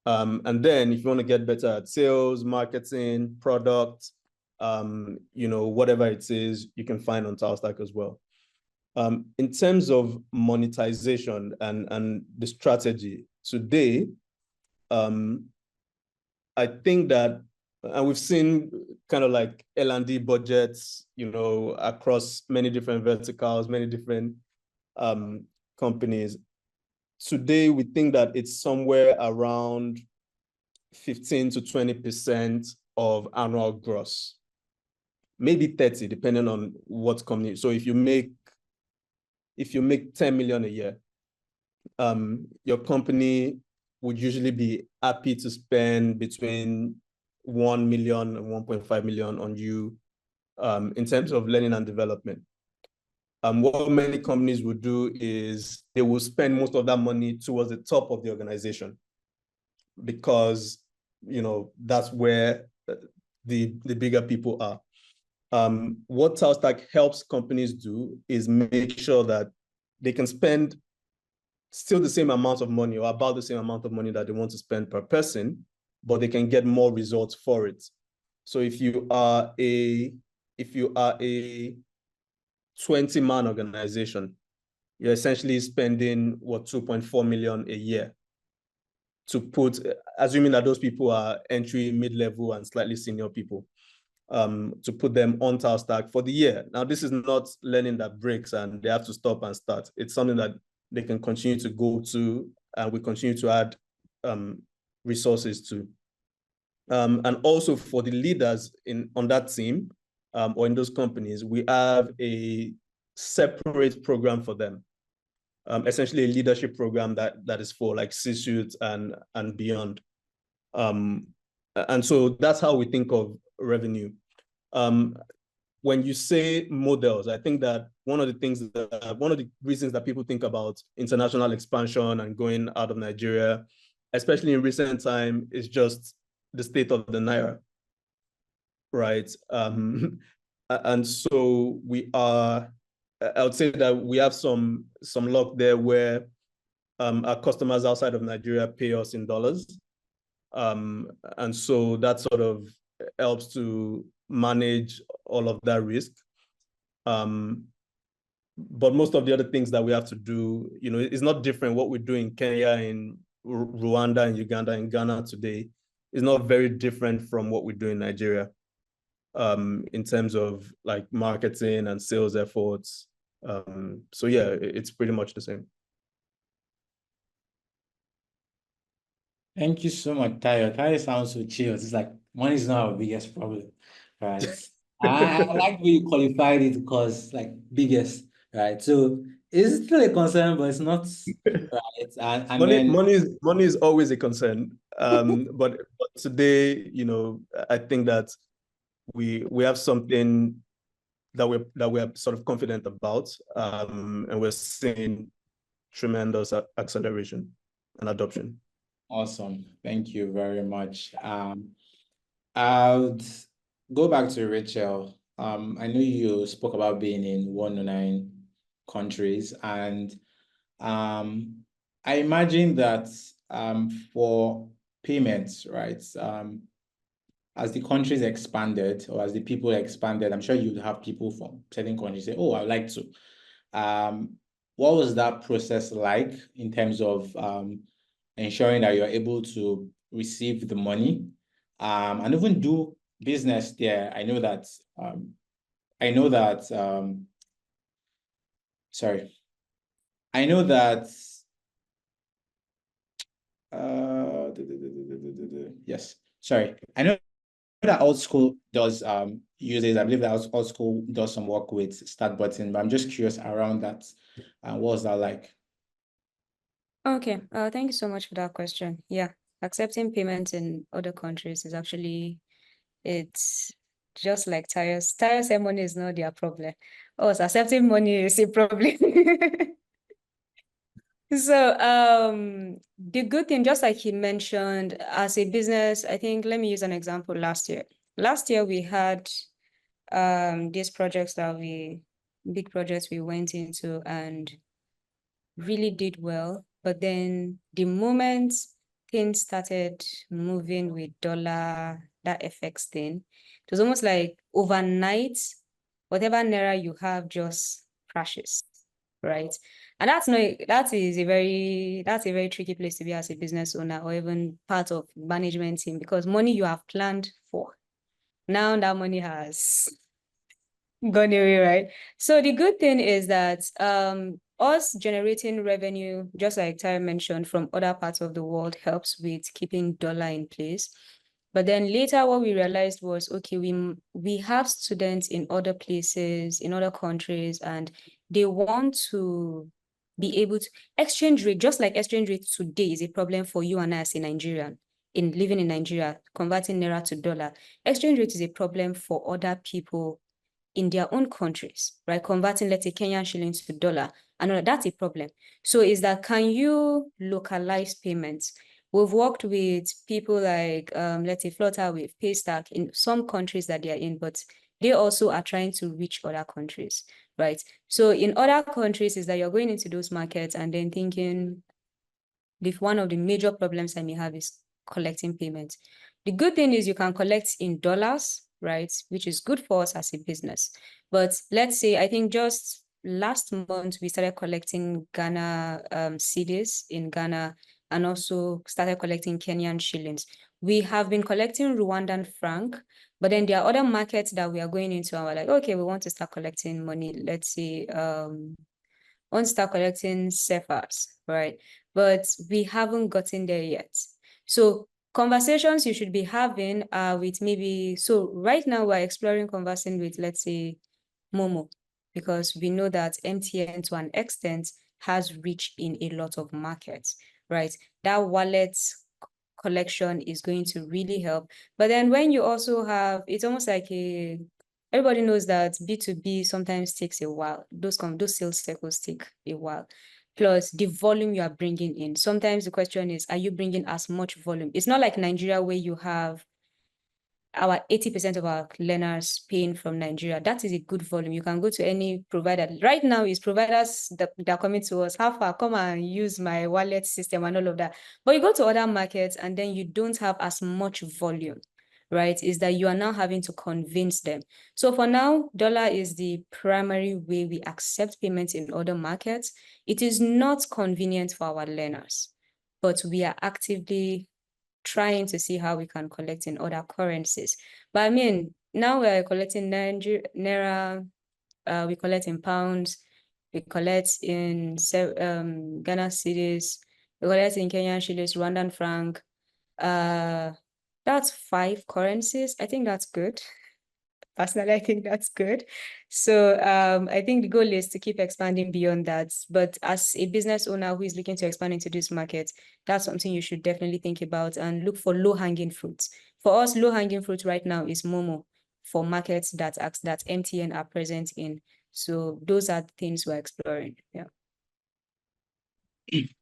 And then if you want to get better at sales, marketing, product, whatever it is, you can find on Talstack as well. In terms of monetization and the strategy today, I think that, and we've seen kind of like L&D budgets, across many different verticals, many different companies. Today, we think that it's somewhere around 15 to 20% of annual gross, maybe 30, depending on what company. So if you make 10 million a year, your company would usually be happy to spend between 1 million and 1.5 million on you, in terms of learning and development. What many companies would do is they will spend most of that money towards the top of the organization, because that's where the bigger people are. What Talstack helps companies do is make sure that they can spend still the same amount of money, or about the same amount of money that they want to spend per person, but they can get more results for it. So if you are a 20-man organization, you're essentially spending 2.4 million a year to put, assuming that those people are entry, mid-level, and slightly senior people, to put them on Talstack for the year. Now, this is not learning that breaks and they have to stop and start. It's something that they can continue to go to, and we continue to add resources to. And also for the leaders on that team, or in those companies, we have a separate program for them, essentially a leadership program that is for like C-suite and beyond. And so that's how we think of revenue. When you say models, I think that one of the reasons that people think about international expansion and going out of Nigeria, especially in recent time, is just the state of the naira, right? And so I would say that we have some luck there where our customers outside of Nigeria pay us in dollars. And so that sort of helps to manage all of that risk. But most of the other things that we have to do, it's not different. What we do in Kenya, in Rwanda, in Uganda, in Ghana today is not very different from what we do in Nigeria, in terms of like marketing and sales efforts. So yeah, it's pretty much the same. Thank you so much, Tayo. Tayo sounds so chill. It's like money is not our biggest problem, right? I like the way you qualified it, because like biggest, right? So It's still a concern, but it's not right. And then money is always a concern. But today, I think that we have something that we're sort of confident about, and we're seeing tremendous acceleration and adoption. awesome. Thank you very much. I'll go back to Raechel. I know you spoke about being in 109 countries, and I imagine that for payments, right? As the countries expanded or as the people expanded, I'm sure you'd have people from certain countries say, "Oh, I'd like to." What was that process like in terms of ensuring that you're able to receive the money and even do business there? I know that sorry. I know that yes, sorry. I know that AltSchool does uses, I believe that AltSchool does some work with Start Button, but I'm just curious around that. What was that like? Okay, thank you so much for that question. Yeah, accepting payments in other countries is actually, it's just like tires. Tires and money is not their problem. Oh, so accepting money is a problem. So, the good thing, just like he mentioned, as a business, I think, let me use an example last year. Last year, we had these big projects we went into and really did well. But then the moment things started moving with dollar, that FX thing, it was almost like overnight, whatever naira you have just crashes, right? And that is a very tricky place to be as a business owner or even part of management team, because money you have planned for, now that money has gone away, right? So the good thing is that us generating revenue, just like Tyre mentioned, from other parts of the world helps with keeping dollar in place. But then later what we realized was, okay, we have students in other places, in other countries, and they want to be able to exchange rate, just like exchange rate today is a problem for you and I as a Nigerian in living in Nigeria, converting naira to dollar. Exchange rate is a problem for other people in their own countries, right? Converting, let's say, Kenyan shillings to dollar. And that's a problem. So is that, can you localize payments? We've worked with people like, let's say, Flutter with Paystack in some countries that they are in, but they also are trying to reach other countries, right? So in other countries is that you're going into those markets and then thinking, if one of the major problems I may have is collecting payments. The good thing is you can collect in dollars, right? Which is good for us as a business. But let's say, I think just last month, we started collecting Ghana cedis in Ghana and also started collecting Kenyan shillings. We have been collecting Rwandan franc, but then there are other markets that we are going into and we're like, okay, we want to start collecting money. Let's see, want to start collecting CFAs, right? But we haven't gotten there yet. So conversations you should be having with maybe, so right now we're exploring conversing with, let's say, Momo, because we know that MTN to an extent has reach in a lot of markets, right? That wallet collection is going to really help. But then when you also have, it's almost like everybody knows that B2B sometimes takes a while. Those sales cycles take a while. Plus the volume you are bringing in. Sometimes the question is, are you bringing as much volume? It's not like Nigeria where you have our 80% of our learners paying from Nigeria. That is a good volume. You can go to any provider. Right now is providers that are coming to us. How far? Come and use my wallet system and all of that. But you go to other markets and then you don't have as much volume, right? Is that you are now having to convince them. So for now, dollar is the primary way we accept payments in other markets. It is not convenient for our learners, but we are actively trying to see how we can collect in other currencies. But I mean, now we're collecting Naira, we collect in pounds, we collect in Ghana cedis, we collect in Kenyan shillings, Rwandan franc. That's 5 currencies. I think that's good. Personally, I think that's good. So I think the goal is to keep expanding beyond that. But as a business owner who is looking to expand into this market, that's something you should definitely think about and look for low-hanging fruits. For us, low-hanging fruit right now is Momo for markets that MTN are present in. So those are the things we're exploring. Yeah.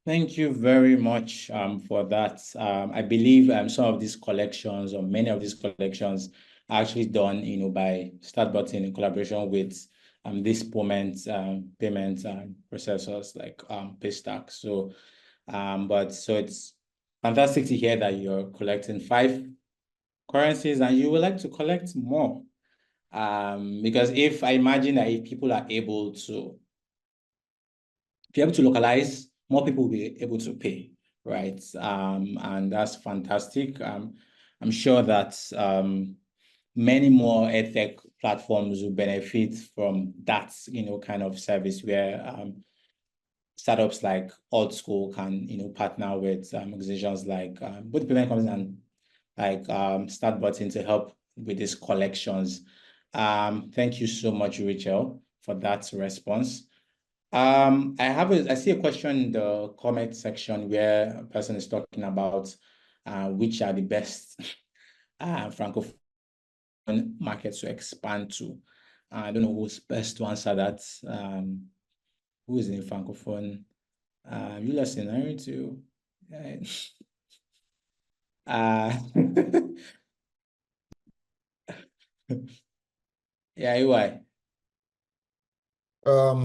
Thank you very much for that. I believe some of these collections or many of these collections are actually done, by StartButton in collaboration with these payment processors like Paystack. So, so it's fantastic to hear that you're collecting 5 currencies and you would like to collect more. Because if I imagine that if people are able to localize, more people will be able to pay, right? And that's fantastic. I'm sure that many more Edtech platforms will benefit from that, kind of service where startups like AltSchool can, partner with organizations like both payment companies and like StartButton to help with these collections. Thank you so much, Raechel, for that response. I see a question in the comment section where a person is talking about which are the best francophone markets to expand to. I don't know who's best to answer that. Who is in francophone? Ulesson, are you too? Yeah, UI.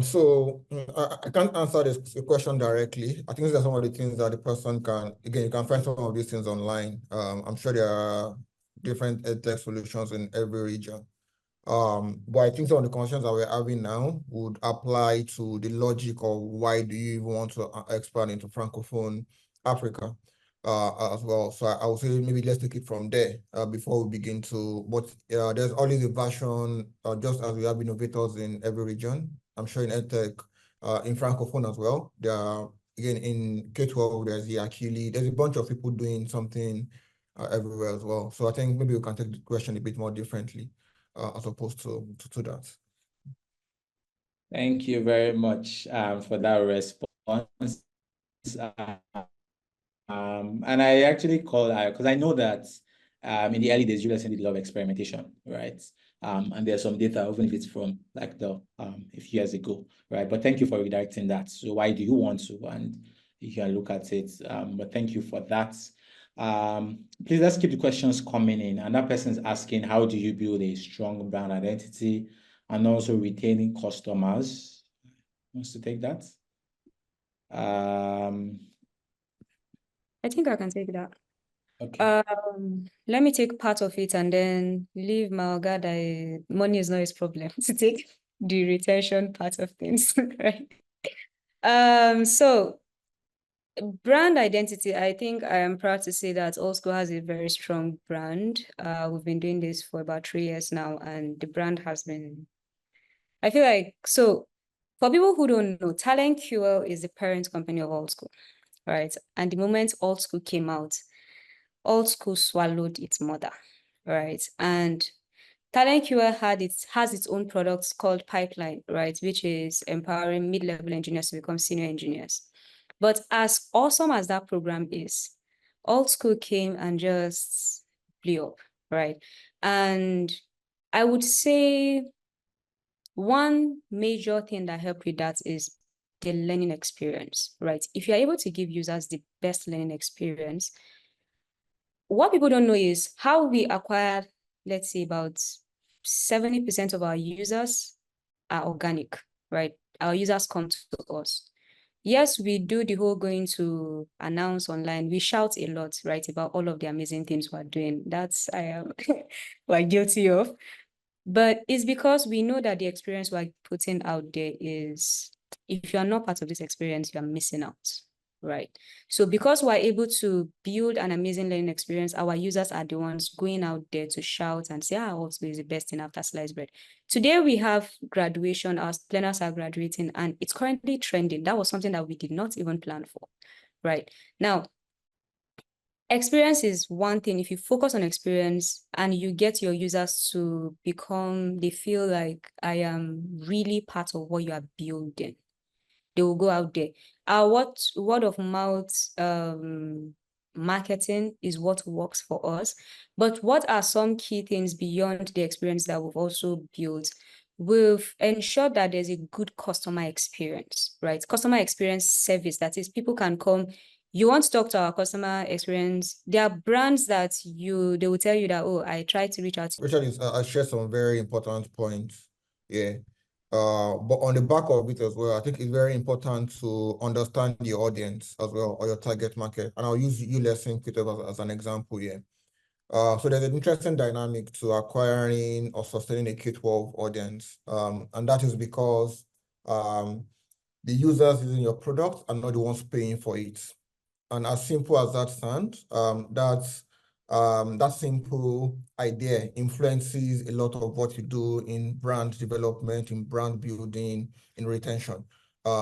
So I can't answer this question directly. I think these are some of the things that the person can, again, you can find some of these things online. I'm sure there are different EdTech solutions in every region. But I think some of the conversations that we're having now would apply to the logic of why do you even want to expand into Francophone Africa as well. So I would say maybe let's take it from there before we begin to, but there's always a version, just as we have innovators in every region. I'm sure in EdTech, in Francophone as well. There are, again, in K-12, there's the Achille, there's a bunch of people doing something everywhere as well. So I think maybe we can take the question a bit more differently as opposed to that. Thank you very much for that response. And I actually called because I know that in the early days, Ulesson did a lot of experimentation, right? And there's some data, even if it's from like a few years ago, right? But thank you for redirecting that. So why do you want to? And you can look at it. But thank you for that. Please let's keep the questions coming in. And that person is asking, how do you build a strong brand identity and also retaining customers? Wants to take that? I think I can take that. Okay. Let me take part of it and then leave my oga that money is not his problem to take the retention part of things, right? So brand identity, I think I am proud to say that AltSchool has a very strong brand. We've been doing this for about 3 years now, and the brand has been, I feel like, so for people who don't know, TalentQL is the parent company of AltSchool, right? And the moment AltSchool came out, AltSchool swallowed its mother, right? And TalentQL has its own products called Pipeline, right? Which is empowering mid-level engineers to become senior engineers. But as awesome as that program is, AltSchool came and just blew up, right? And I would say one major thing that helped with that is the learning experience, right? If you're able to give users the best learning experience, what people don't know is how we acquired, let's say, about 70% of our users are organic, right? Our users come to us. Yes, we do the whole going to announce online. We shout a lot, right, about all of the amazing things we're doing. That's we're guilty of. But it's because we know that the experience we're putting out there is, if you are not part of this experience, you are missing out, right? So because we're able to build an amazing learning experience, our users are the ones going out there to shout and say, AltSchool is the best thing after sliced bread. Today we have graduation, our learners are graduating, and it's currently trending. That was something that we did not even plan for, right? Now, experience is one thing. If you focus on experience and you get your users to they feel like I am really part of what you are building, they will go out there. What word of mouth marketing is what works for us. But what are some key things beyond the experience that we've also built? We've ensured that there's a good customer experience, right? Customer experience service, that is, people can come. You want to talk to our customer experience. There are brands that they will tell you that, oh, I tried to reach out to. Rachel, I share some very important points. Yeah. But on the back of it as well, I think it's very important to understand your audience as well, or your target market. And I'll use Ulesson as an example here. So there's an interesting dynamic to acquiring or sustaining a K-12 audience. And that is because the users using your product are not the ones paying for it. And as simple as that sounds, that simple idea influences a lot of what you do in brand development, in brand building, in retention.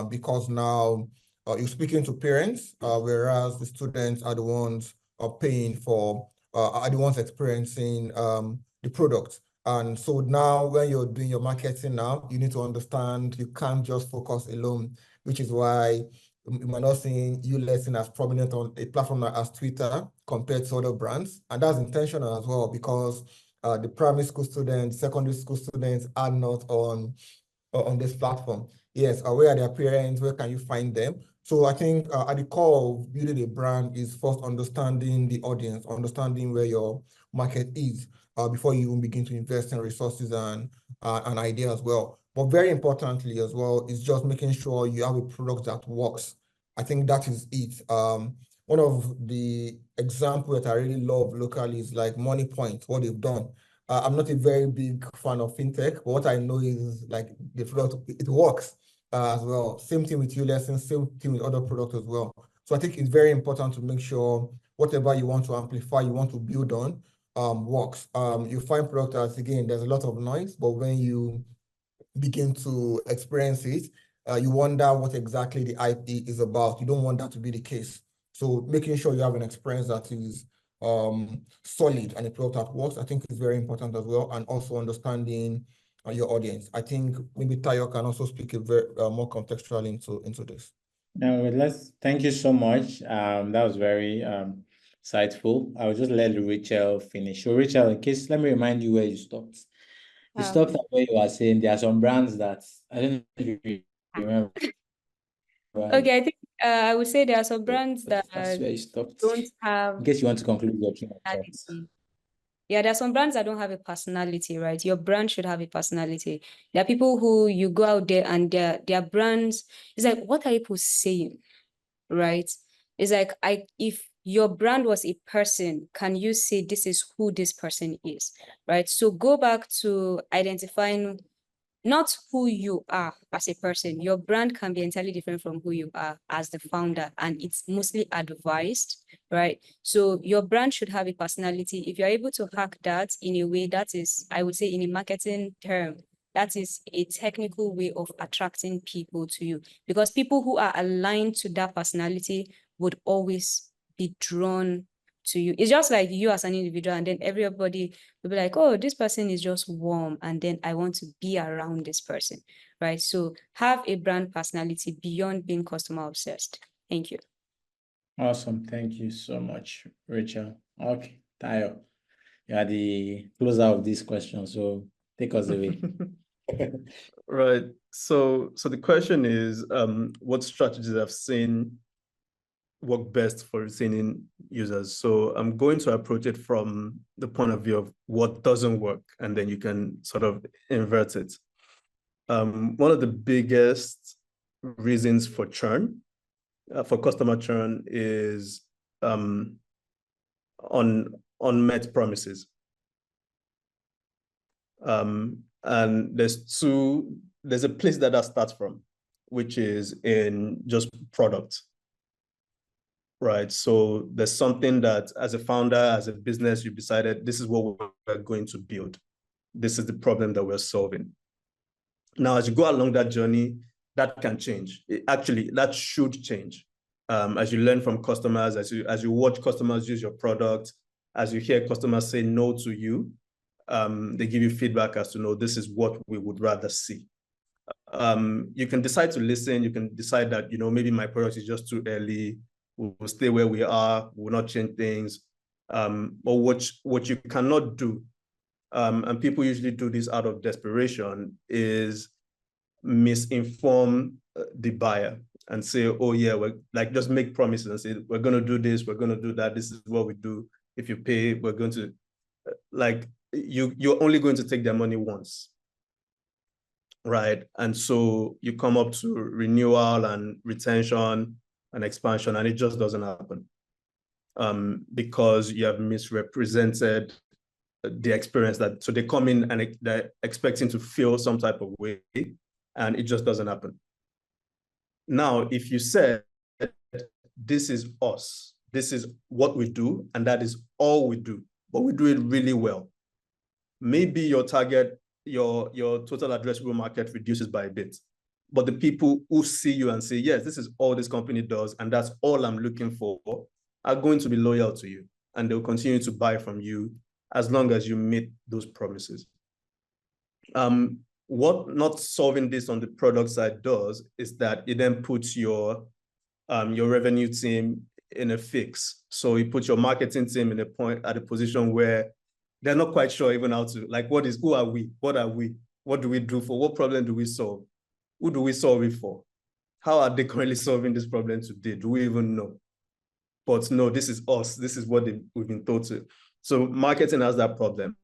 Because now you're speaking to parents, whereas the students are the ones paying for, are the ones experiencing the product. And so now when you're doing your marketing now, you need to understand you can't just focus alone, which is why you might not see Ulesson as prominent on a platform like as Twitter compared to other brands. And that's intentional as well, because the primary school students, secondary school students are not on this platform. Yes, where are their parents? Where can you find them? So I think at the core of building a brand is first understanding the audience, understanding where your market is before you even begin to invest in resources and an idea as well. But very importantly as well is just making sure you have a product that works. I think that is it. One of the examples that I really love locally is like Money Point, what they've done. I'm not a very big fan of fintech, but what I know is like the product, it works as well. Same thing with Ulesson, same thing with other products as well. So I think it's very important to make sure whatever you want to amplify, you want to build on, works. You find products that, again, there's a lot of noise, but when you begin to experience it, you wonder what exactly the IP is about. You don't want that to be the case. So making sure you have an experience that is solid and a product that works, I think is very important as well. And also understanding your audience. I think maybe Tayo can also speak a very more contextually into this. Thank you so much. That was very insightful. I'll just let Raechel finish. So Raechel, in case, let me remind you where you stopped. You stopped at where you were saying there are some brands that I don't know if you remember. Okay, I think I would say there are some brands that That's where you stopped. don't have. In case you want to conclude your thoughts. Yeah, there are some brands that don't have a personality, right? Your brand should have a personality. There are people who you go out there and their brands, it's like, what are people saying, right? It's like, if your brand was a person, can you say this is who this person is, right? So go back to identifying not who you are as a person. Your brand can be entirely different from who you are as the founder, and it's mostly advised, right? So your brand should have a personality. If you're able to hack that in a way that is, I would say in a marketing term, that is a technical way of attracting people to you, because people who are aligned to that personality would always be drawn to you. It's just like you as an individual, and then everybody will be like, oh, this person is just warm, and then I want to be around this person, right? So have a brand personality beyond being customer obsessed. Thank you. Awesome. Thank you so much, Raechel. Okay, Tayo, you are the closer of this question, so take us away. Right. So the question is, what strategies I've seen work best for retaining users? So I'm going to approach it from the point of view of what doesn't work, and then you can sort of invert it. One of the biggest reasons for churn, for customer churn, is unmet promises. And there's a place that starts from, which is in just product. Right. So there's something that as a founder, as a business, you've decided this is what we're going to build. This is the problem that we're solving. Now, as you go along that journey, that can change. That should change. as you learn from customers, as you watch customers use your product, as you hear customers say no to you, they give you feedback as to know this is what we would rather see. You can decide to listen. You can decide that, maybe my product is just too early. We'll stay where we are. We'll not change things. But what you cannot do, and people usually do this out of desperation, is misinform the buyer and say, oh yeah, we're like, just make promises and say, we're going to do this, we're going to do that. This is what we do. If you pay, we're going to, like, you're only going to take their money once. Right. And so you come up to renewal and retention and expansion, and it just doesn't happen. Because you have misrepresented the experience so they come in and they're expecting to feel some type of way, and it just doesn't happen. Now, if you said, this is us, this is what we do, and that is all we do, but we do it really well, maybe your target, your total addressable market reduces by a bit. But the people who see you and say, yes, this is all this company does, and that's all I'm looking for, are going to be loyal to you, and they'll continue to buy from you as long as you meet those promises. What not solving this on the product side does is that it then puts your revenue team in a fix. So you put your marketing team at a position where they're not quite sure even how to, like, who are we? What are we? What do we do for? What problem do we solve? Who do we solve it for? How are they currently solving this problem today? Do we even know? But no, this is us. This is what we've been told to. So marketing has that problem.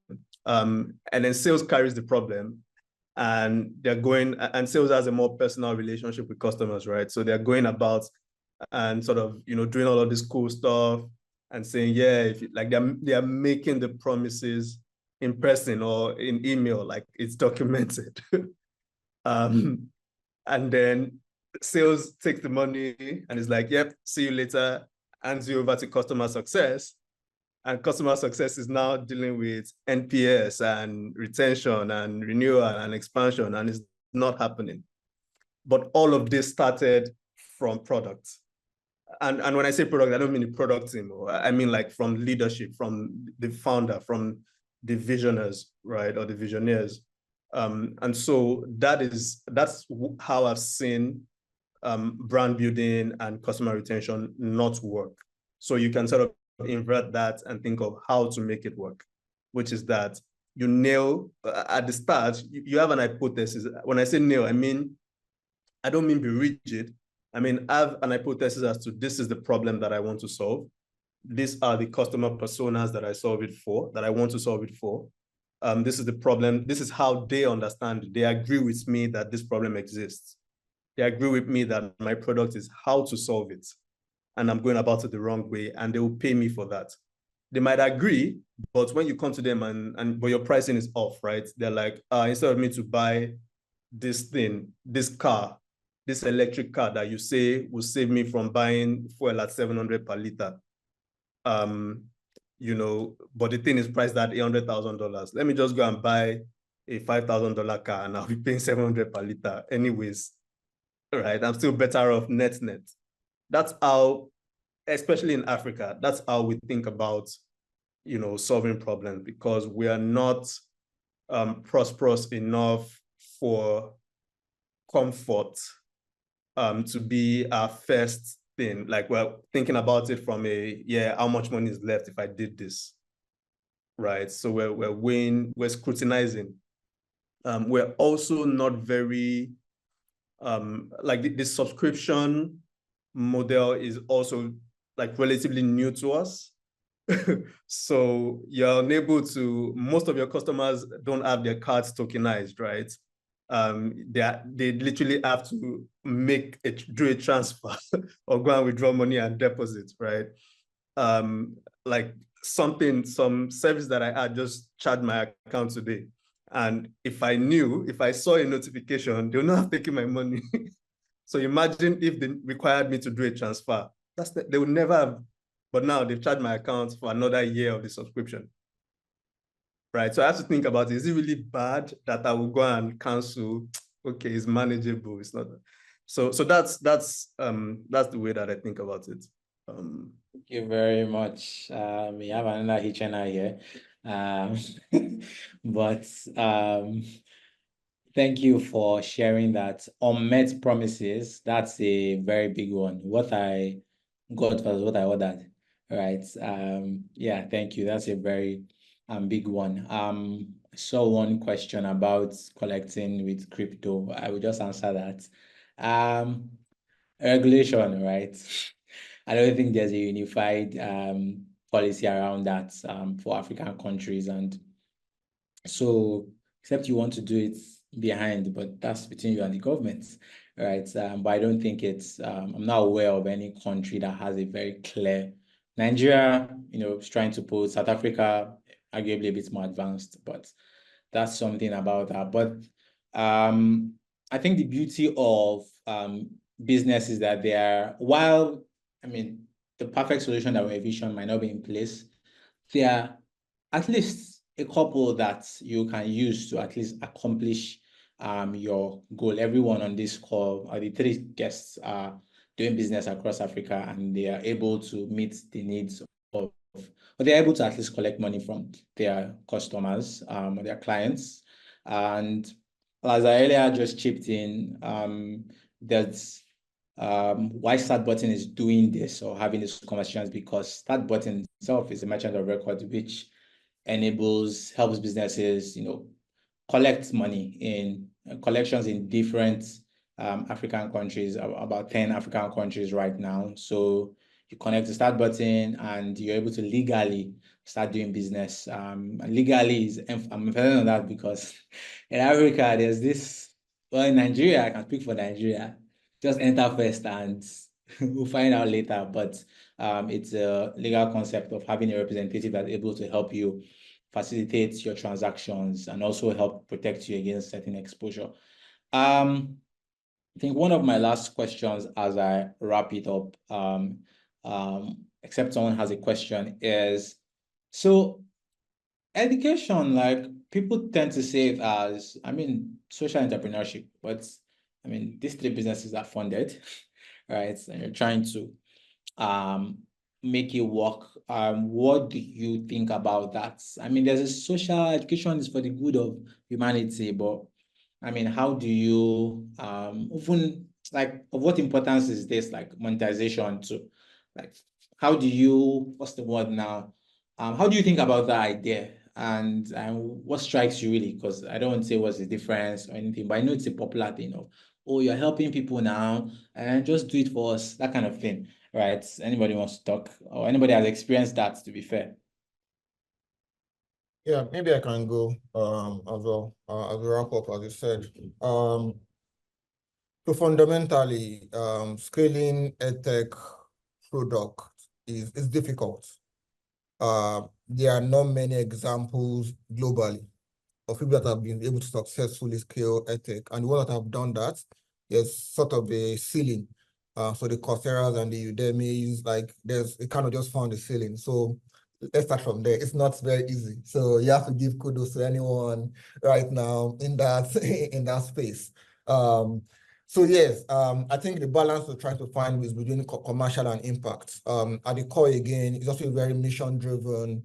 And then sales carries the problem, and sales has a more personal relationship with customers, right? So they're going about and sort of, doing all of this cool stuff and saying, yeah, they are making the promises in person or in email, like it's documented. And then sales takes the money and is like, yep, see you later, hands you over to customer success. And customer success is now dealing with NPS and retention and renewal and expansion, and it's not happening. But all of this started from product. And when I say product, I don't mean the product team. I mean like from leadership, from the founder, from the visionaries, right, or the visionaries. And so that's how I've seen brand building and customer retention not work. So you can sort of invert that and think of how to make it work, which is that you nail at the start, you have an hypothesis. When I say nail, I don't mean be rigid. I mean, have an hypothesis as to this is the problem that I want to solve. These are the customer personas that I want to solve it for. This is the problem. This is how they understand it. They agree with me that this problem exists. They agree with me that my product is how to solve it, and I'm going about it the wrong way, and they will pay me for that. They might agree, but when you come to them but your pricing is off, right? They're like, instead of me to buy this thing, this car, this electric car that you say will save me from buying fuel at 700 per liter, but the thing is priced at $800,000. Let me just go and buy a $5,000 car, and I'll be paying 700 per liter anyways, right? I'm still better off net. That's how, especially in Africa, that's how we think about, solving problems, because we are not prosperous enough for comfort to be our first thing. Like, we're thinking about it from how much money is left if I did this, right? So we're scrutinizing. We're also not very, the subscription model is also like relatively new to us. So you're unable to, most of your customers don't have their cards tokenized, right? They literally have to do a transfer or go and withdraw money and deposit, right? Like some service that I had just charged my account today. And if I saw a notification, they'll not have taken my money. So imagine if they required me to do a transfer. They would never have, but now they've charged my account for another year of the subscription. Right, so I have to think about, is it really bad that I will go and cancel? Okay, it's manageable, it's not. So that's the way that I think about it. Thank you very much. We have another HNI here. But thank you for sharing that. Unmet promises, that's a very big one. What I got was what I ordered, right? Yeah, thank you. That's a very big one. I saw one question about collecting with crypto. I will just answer that. Regulation, right? I don't think there's a unified policy around that for African countries. And so, except you want to do it behind, but that's between you and the government, right? But I don't think it's, I'm not aware of any country that has a very clear. Nigeria, is trying to put South Africa, arguably a bit more advanced, but that's something about that. But I think the beauty of business is that they are, while, the perfect solution that we envision might not be in place, there are at least a couple that you can use to at least accomplish your goal. Everyone on this call, the three guests are doing business across Africa, and they are able to meet the needs of, or they're able to at least collect money from their customers, or their clients. And as I earlier just chipped in, that's why Start Button is doing this or having these conversations, because Start Button itself is a merchant of record, which helps businesses, collect money in collections in different African countries, about 10 African countries right now. So you connect the Start Button and you're able to legally start doing business. And legally I'm emphasizing on that because in Africa, there's this, well, in Nigeria, I can speak for Nigeria, just enter first and we'll find out later. But it's a legal concept of having a representative that's able to help you facilitate your transactions and also help protect you against certain exposure. I think one of my last questions as I wrap it up, except someone has a question, is, so education, like people tend to say it as, social entrepreneurship, but these three businesses are funded, right? And you're trying to make it work. What do you think about that? There's a social education is for the good of humanity, but how do you often, like, of what importance is this, like monetization to, like, how do you, what's the word now? How do you think about that idea? And what strikes you really? Because I don't want to say what's the difference or anything, but I know it's a popular thing of, oh, you're helping people now and just do it for us, that kind of thing, right? Anybody wants to talk, or anybody has experienced that, to be fair? Yeah, maybe I can go as well as a wrap up, as you said. So fundamentally, scaling Edtech product is difficult. There are not many examples globally of people that have been able to successfully scale Edtech, and the ones that have done that, there's sort of a ceiling. So the Coursera's and the Udemy's, like it kind of just found the ceiling. So let's start from there. It's not very easy. So you have to give kudos to anyone right now in that in that space. So yes, I think the balance we're trying to find is between commercial and impact. At the core, again, it's also a very mission-driven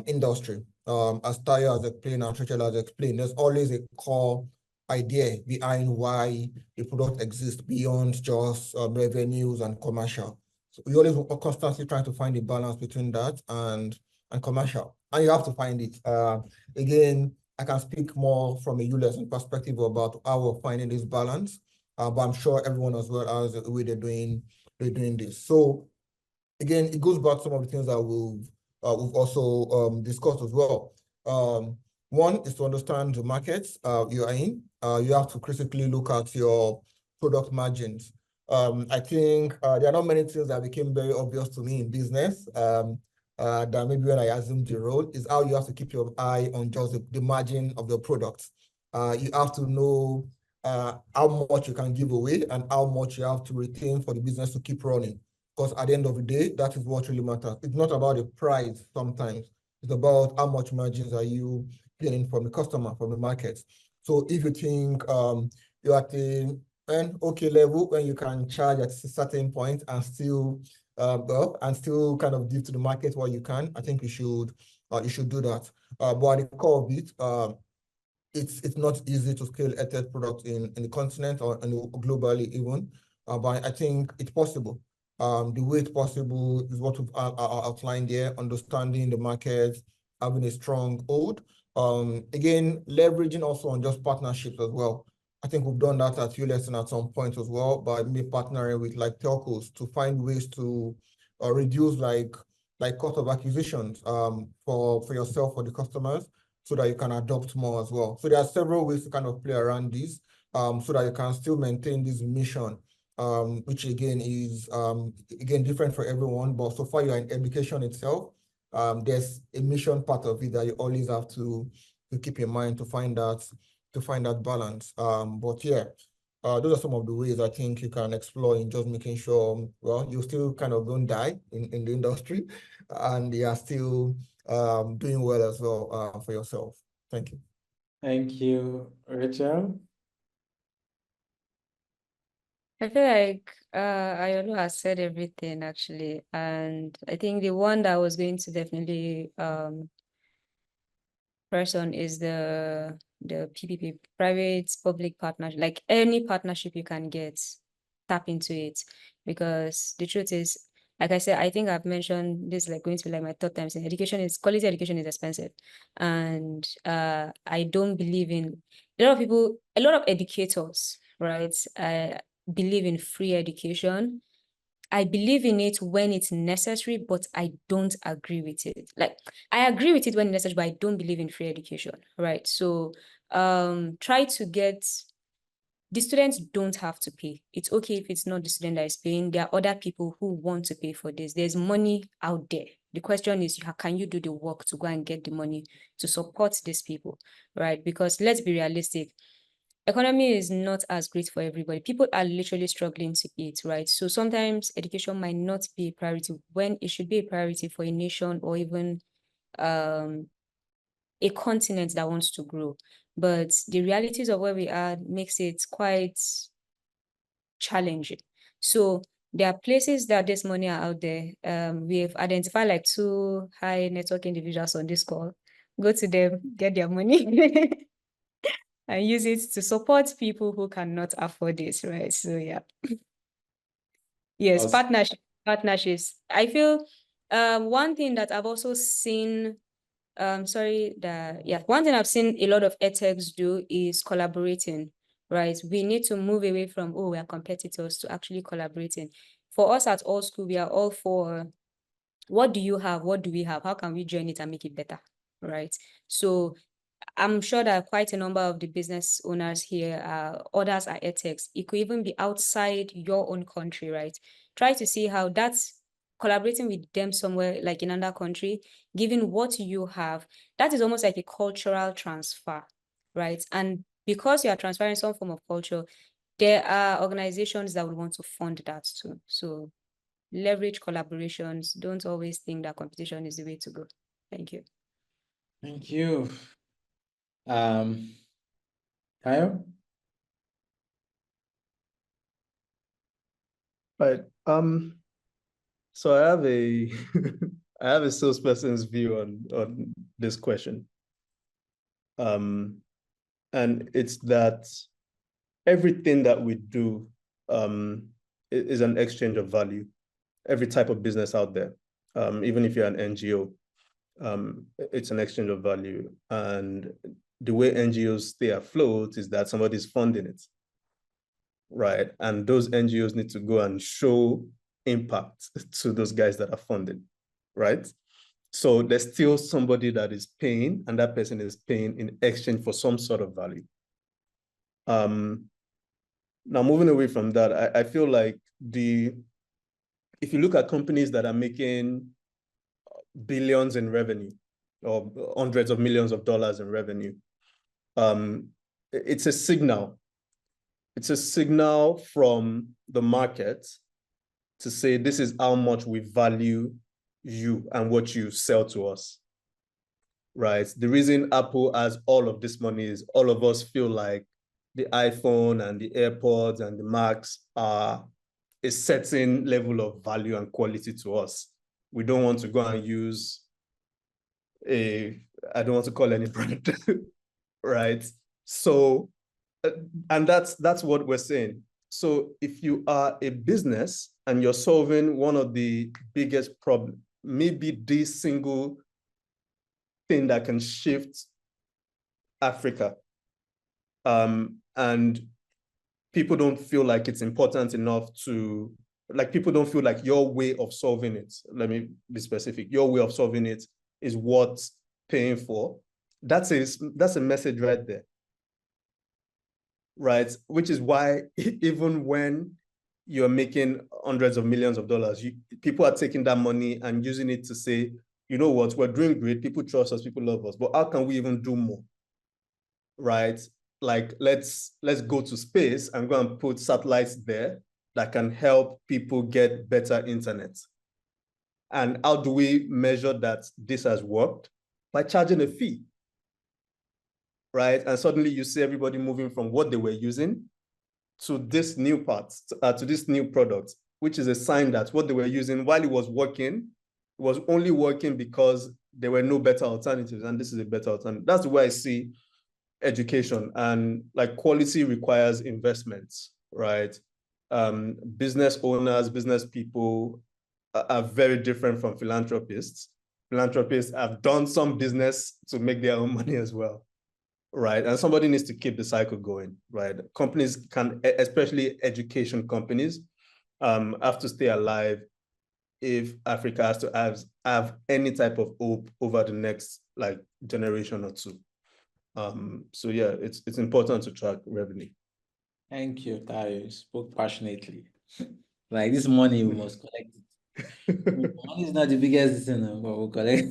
industry. As Tayo has explained and Raechel has explained, there's always a core idea behind why the product exists beyond just revenues and commercial. So we always are constantly trying to find a balance between that and commercial, and you have to find it. Again, I can speak more from a Ulesson perspective about how we're finding this balance, but I'm sure everyone as well has the way they're doing this. So again, it goes back to some of the things that we've also discussed as well. One is to understand the markets you are in. You have to critically look at your product margins. I think there are not many things that became very obvious to me in business that maybe when I assumed the role is how you have to keep your eye on just the margin of your product. You have to know how much you can give away and how much you have to retain for the business to keep running. Because at the end of the day, that is what really matters. It's not about the price sometimes. It's about how much margins are you getting from the customer, from the market. So if you think you're at a an okay level when you can charge at a certain point and still kind of give to the market what you can. I think you should do that. But at the core of it, it's not easy to scale Edtech products in the continent or globally even, but I think it's possible. The way it's possible is what we've outlined here: understanding the market, having a strong hold. Again, leveraging also on just partnerships as well. I think we've done that at Ulesson at some point as well, by me partnering with like telcos to find ways to reduce like cost of acquisitions for yourself, for the customers, so that you can adopt more as well. So there are several ways to kind of play around this, so that you can still maintain this mission, which again is again different for everyone. But so far you're in education itself, there's a mission part of it that you always have to keep in mind to find that balance. But yeah, those are some of the ways I think you can explore in just making sure, well, you still kind of don't die in the industry, and you are still doing well as well for yourself. Thank you. Thank you, Raechel. I feel like Ayooluwa has said everything actually, and I think the one that was going to definitely person is the PPP, private public partnership. Like any partnership you can get, tap into it, because the truth is, like I said, I think I've mentioned this like going to be like my third time saying quality education is expensive, and I don't believe in a lot of educators, right? Believe in free education. I believe in it when it's necessary, but I don't agree with it. Like I agree with it when necessary, but I don't believe in free education, right? So try to get the students don't have to pay. It's okay if it's not the student that is paying. There are other people who want to pay for this. There's money out there. The question is, can you do the work to go and get the money to support these people, right? Because let's be realistic, economy is not as great for everybody. People are literally struggling to eat, right? So sometimes education might not be a priority when it should be a priority for a nation or even a continent that wants to grow. But the realities of where we are makes it quite challenging. So there are places that this money are out there. We've identified like 2 high network individuals on this call. Go to them, get their money. And use it to support people who cannot afford this, right? So yeah. Yes, partnerships. I feel one thing that I've also seen, one thing I've seen a lot of edtechs do is collaborating, right? We need to move away from, oh, we are competitors, to actually collaborating. For us at AltSchool, we are all for, what do you have? What do we have? How can we join it and make it better, right? So I'm sure that quite a number of the business owners here, others are edtechs. It could even be outside your own country, right? Try to see how that's collaborating with them somewhere like in another country, given what you have. That is almost like a cultural transfer, right? And because you are transferring some form of culture, there are organizations that would want to fund that too. So leverage collaborations. Don't always think that competition is the way to go. Thank you. Thank you. Kyle? Right. So I have a I have a salesperson's view on this question. And it's that everything that we do is an exchange of value. Every type of business out there, even if you're an NGO, it's an exchange of value. And the way NGOs stay afloat is that somebody's funding it, right? And those NGOs need to go and show impact to those guys that are funding, right? So there's still somebody that is paying, and that person is paying in exchange for some sort of value. Now, moving away from that, I feel like if you look at companies that are making billions in revenue or hundreds of millions of dollars in revenue, it's a signal. It's a signal from the market to say, this is how much we value you and what you sell to us, right? The reason Apple has all of this money is all of us feel like the iPhone and the AirPods and the Macs are a certain level of value and quality to us. We don't want to go and use I don't want to call any brand, right? So, and that's what we're saying. So if you are a business and you're solving one of the biggest problems, maybe the single thing that can shift Africa, and people don't feel like it's important enough to, like, people don't feel like your way of solving it, let me be specific, your way of solving it is worth paying for. That's a message right there, right? Which is why even when you're making hundreds of millions of dollars, people are taking that money and using it to say, you know what, we're doing great, people trust us, people love us, but how can we even do more, right? Like, let's go to space and go and put satellites there that can help people get better internet. And how do we measure that this has worked? By charging a fee, right? And suddenly you see everybody moving from what they were using to this new part, to this new product, which is a sign that what they were using while it was working, it was only working because there were no better alternatives, and this is a better alternative. That's the way I see education. And like, quality requires investments, right? Business owners, business people are very different from philanthropists. Philanthropists have done some business to make their own money as well, right? And somebody needs to keep the cycle going, right? Companies can, especially education companies, have to stay alive if Africa has to have any type of hope over the next like generation or two. So yeah, it's important to track revenue. Thank you, Tayo. You spoke passionately. Like, this money, we must collect it. Money is not the biggest thing, but we'll collect.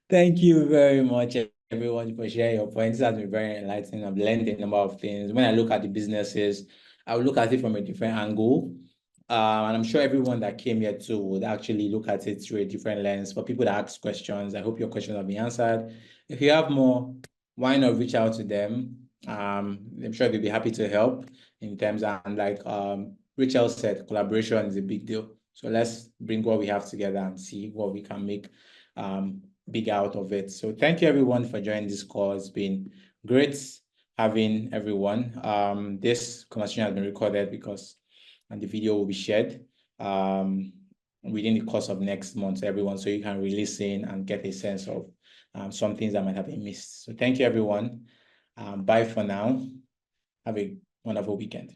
Thank you very much, everyone, for sharing your points. It has been very enlightening. I've learned a number of things. When I look at the businesses, I will look at it from a different angle. And I'm sure everyone that came here too would actually look at it through a different lens. For people that ask questions, I hope your questions have been answered. If you have more, why not reach out to them? I'm sure they'll be happy to help in terms of, and like Raechel said, collaboration is a big deal. So let's bring what we have together and see what we can make big out of it. So thank you everyone for joining this call. It's been great having everyone. This conversation has been recorded and the video will be shared within the course of next month, everyone, so you can re-listen and get a sense of some things that might have been missed. So thank you everyone. Bye for now. Have a wonderful weekend.